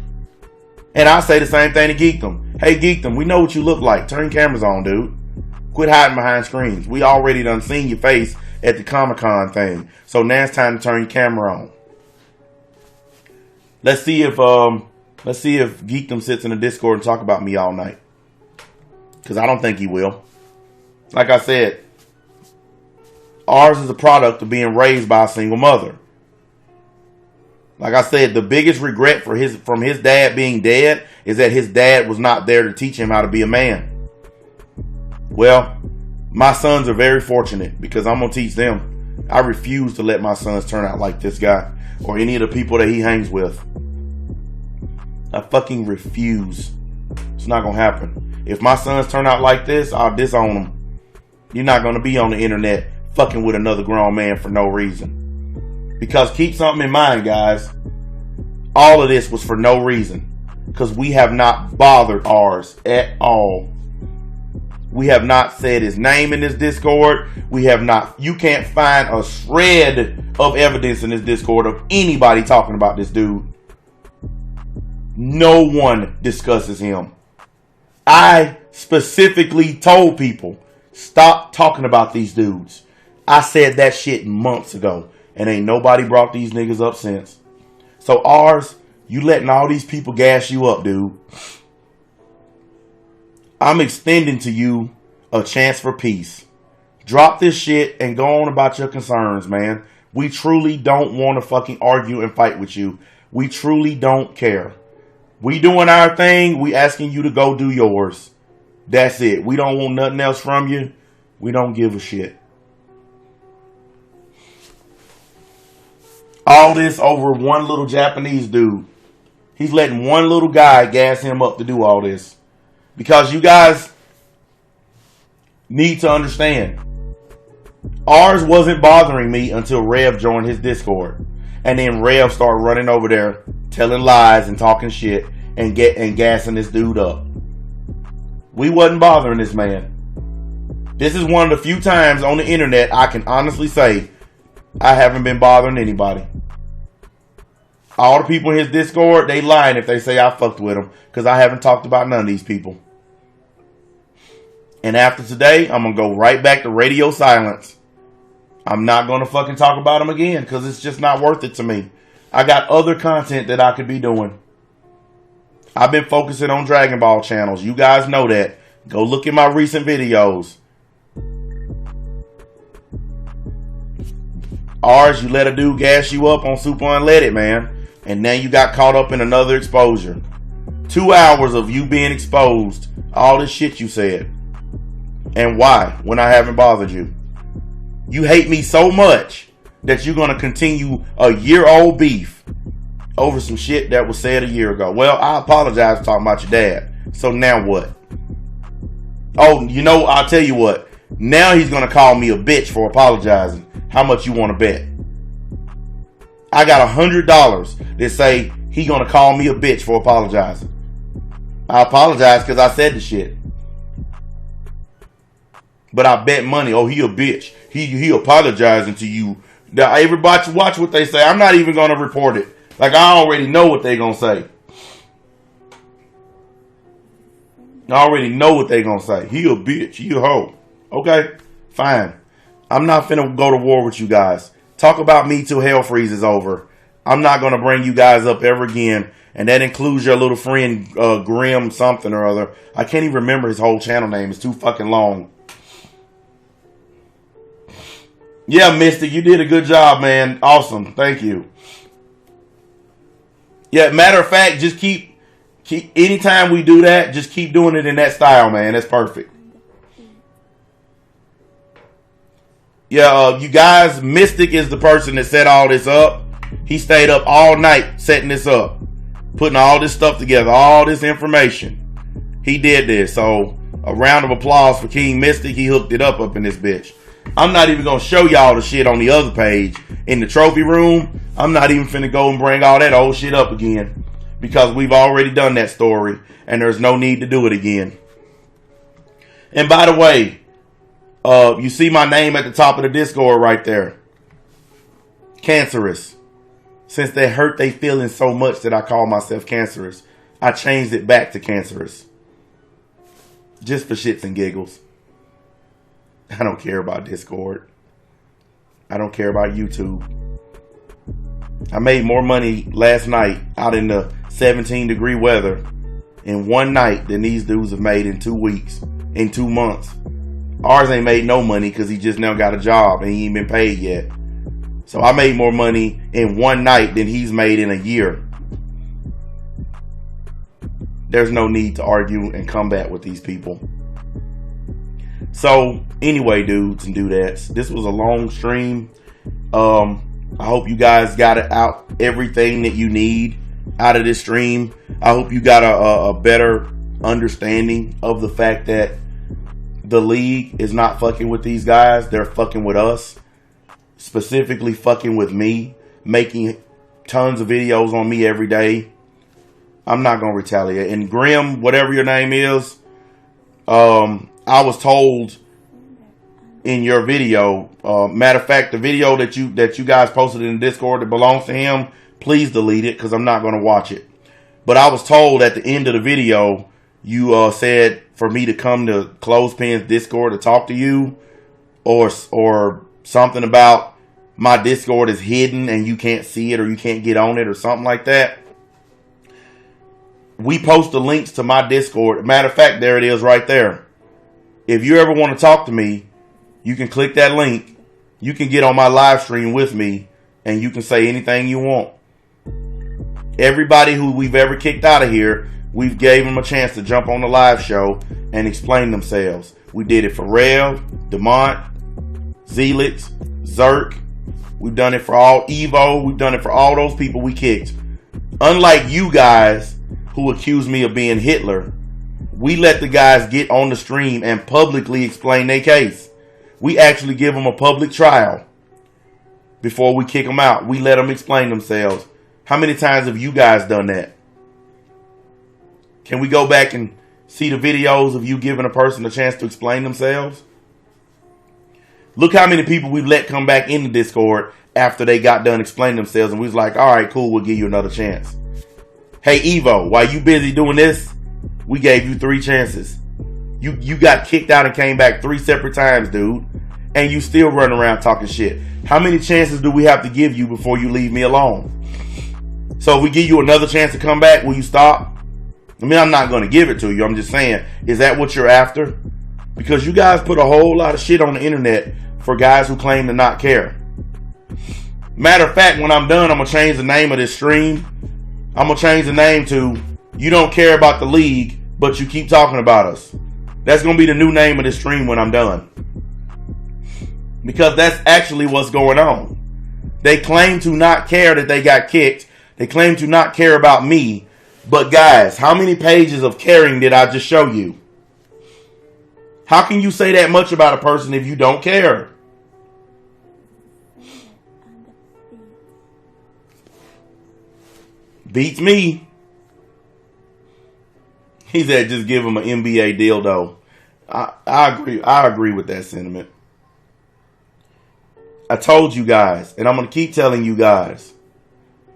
And I say the same thing to Geekdom. Hey Geekdom, we know what you look like. Turn your cameras on, dude. Quit hiding behind screens. We already done seen your face at the Comic-Con thing. So now it's time to turn your camera on. Let's see if Geekdom sits in the Discord and talk about me all night. Because I don't think he will. Like I said, ours is a product of being raised by a single mother. Like I said, the biggest regret from his dad being dead is that his dad was not there to teach him how to be a man. Well, my sons are very fortunate because I'm going to teach them. I refuse to let my sons turn out like this guy or any of the people that he hangs with. I fucking refuse. It's not going to happen. If my sons turn out like this, I'll disown them. You're not going to be on the internet fucking with another grown man for no reason. Because keep something in mind, guys. All of this was for no reason. Because we have not bothered ours at all. We have not said his name in this Discord. We have not. You can't find a shred of evidence in this Discord of anybody talking about this dude. No one discusses him. I specifically told people, stop talking about these dudes. I said that shit months ago. And ain't nobody brought these niggas up since. So ours, you letting all these people gas you up, dude. I'm extending to you a chance for peace. Drop this shit and go on about your concerns, man. We truly don't want to fucking argue and fight with you. We truly don't care. We doing our thing. We asking you to go do yours. That's it. We don't want nothing else from you. We don't give a shit. All this over one little Japanese dude. He's letting one little guy gas him up to do all this. Because you guys need to understand. Ours wasn't bothering me until Rev joined his Discord. And then Rev started running over there, telling lies and talking shit and gassing this dude up. We wasn't bothering this man. This is one of the few times on the internet I can honestly say I haven't been bothering anybody. All the people in his Discord, they lying if they say I fucked with them. Because I haven't talked about none of these people. And after today, I'm going to go right back to radio silence. I'm not going to fucking talk about them again. Because it's just not worth it to me. I got other content that I could be doing. I've been focusing on Dragon Ball channels. You guys know that. Go look at my recent videos. Ours, you let a dude gas you up on Super Unleaded, man. And now you got caught up in another exposure. 2 hours of you being exposed. All this shit you said. And why? When I haven't bothered you. You hate me so much that you're going to continue a year-old beef over some shit that was said a year ago. Well, I apologize for talking about your dad. So now what? Oh, you know, I'll tell you what. Now he's going to call me a bitch for apologizing. How much you want to bet? I got $100 that say he going to call me a bitch for apologizing. I apologize because I said the shit. But I bet money. Oh, he a bitch. He apologizing to you. Now, everybody watch what they say. I'm not even going to report it. Like, I already know what they going to say. I already know what they going to say. He a bitch. He a hoe. Okay, fine. I'm not finna go to war with you guys. Talk about me till hell freezes over. I'm not going to bring you guys up ever again. And that includes your little friend, Grim something or other. I can't even remember his whole channel name. It's too fucking long. Yeah, Mystic, you did a good job, man. Awesome. Thank you. Yeah, matter of fact, just keep anytime we do that, just keep doing it in that style, man. That's perfect. Yeah, you guys, Mystic is the person that set all this up. He stayed up all night setting this up. Putting all this stuff together, all this information. He did this. So, a round of applause for King Mystic. He hooked it up in this bitch. I'm not even going to show y'all the shit on the other page. In the trophy room, I'm not even finna go and bring all that old shit up again. Because we've already done that story. And there's no need to do it again. And by the way, you see my name at the top of the Discord right there. Cancerous. Since they hurt they feelings so much that I call myself Cancerous, I changed it back to Cancerous. Just for shits and giggles. I don't care about Discord. I don't care about YouTube. I made more money last night out in the 17-degree weather in one night than these dudes have made in 2 weeks, in 2 months. Ours ain't made no money because he just now got a job and he ain't been paid yet. So I made more money in one night than he's made in a year. There's no need to argue and combat with these people. So anyway, dudes and dudettes, this was a long stream. I hope you guys got it out, everything that you need out of this stream. I hope you got a better understanding of the fact that the league is not fucking with these guys. They're fucking with us. Specifically fucking with me. Making tons of videos on me every day. I'm not going to retaliate. And Grim, whatever your name is, I was told in your video, matter of fact, the video that you guys posted in the Discord that belongs to him, please delete it because I'm not going to watch it. But I was told at the end of the video, you said for me to come to Clothespin's Discord to talk to you, or something about my Discord is hidden and you can't see it or you can't get on it or something like that. We post the links to my Discord. Matter of fact, there it is right there. If you ever want to talk to me, you can click that link. You can get on my live stream with me, and you can say anything you want. Everybody who we've ever kicked out of here, we've gave them a chance to jump on the live show and explain themselves. We did it for Rev, Demont, Zelix, Zerk. We've done it for all Evo. We've done it for all those people we kicked. Unlike you guys who accuse me of being Hitler, we let the guys get on the stream and publicly explain their case. We actually give them a public trial before we kick them out. We let them explain themselves. How many times have you guys done that? Can we go back and see the videos of you giving a person a chance to explain themselves? Look how many people we've let come back in the Discord after they got done explaining themselves, and we was like, all right, cool, we'll give you another chance. Hey, Evo, while you busy doing this, we gave you 3 chances. You got kicked out and came back 3 separate times, dude. And you still run around talking shit. How many chances do we have to give you before you leave me alone? So if we give you another chance to come back, will you stop? I mean, I'm not going to give it to you. I'm just saying, is that what you're after? Because you guys put a whole lot of shit on the internet for guys who claim to not care. Matter of fact, when I'm done, I'm going to change the name of this stream. I'm going to change the name to You Don't Care About the League, But You Keep Talking About Us. That's going to be the new name of this stream when I'm done. Because that's actually what's going on. They claim to not care that they got kicked. They claim to not care about me. But guys, how many pages of caring did I just show you? How can you say that much about a person if you don't care? Beats me. He said just give him an NBA dildo. I agree with that sentiment. I told you guys, and I'm going to keep telling you guys.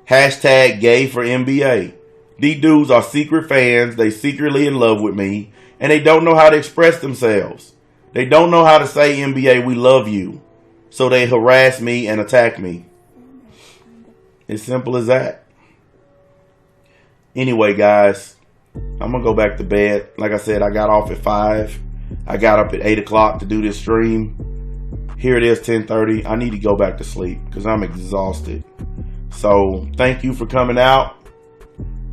Hashtag gay for NBA. These dudes are secret fans. They secretly in love with me. And they don't know how to express themselves. They don't know how to say, NBA, we love you. So they harass me and attack me. It's simple as that. Anyway, guys, I'm going to go back to bed. Like I said, I got off at 5. I got up at 8 o'clock to do this stream. Here it is, 10:30. I need to go back to sleep because I'm exhausted. So thank you for coming out.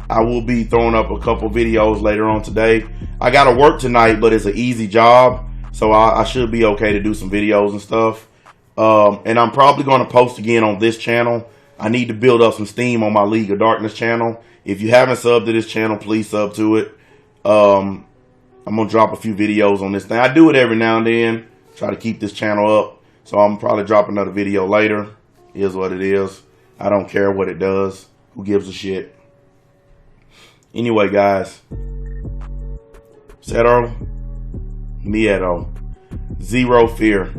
I will be throwing up a couple videos later on today. I got to work tonight, but it's an easy job. So I should be okay to do some videos and stuff. And I'm probably going to post again on this channel. I need to build up some steam on my League of Darkness channel. If you haven't subbed to this channel, please sub to it. I'm going to drop a few videos on this thing. I do it every now and then. Try to keep this channel up. So I'm probably drop another video later. It is what it is. I don't care what it does. Who gives a shit? Anyway, guys. Cero. Miedo. Zero fear.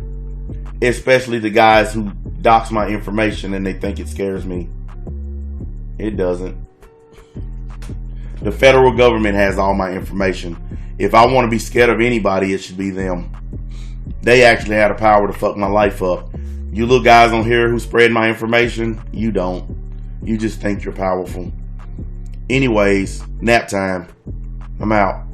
Especially the guys who dox my information and they think it scares me. It doesn't. The federal government has all my information. If I want to be scared of anybody, it should be them. They actually had the power to fuck my life up. You little guys on here who spread my information, you don't. You just think you're powerful. Anyways, nap time. I'm out.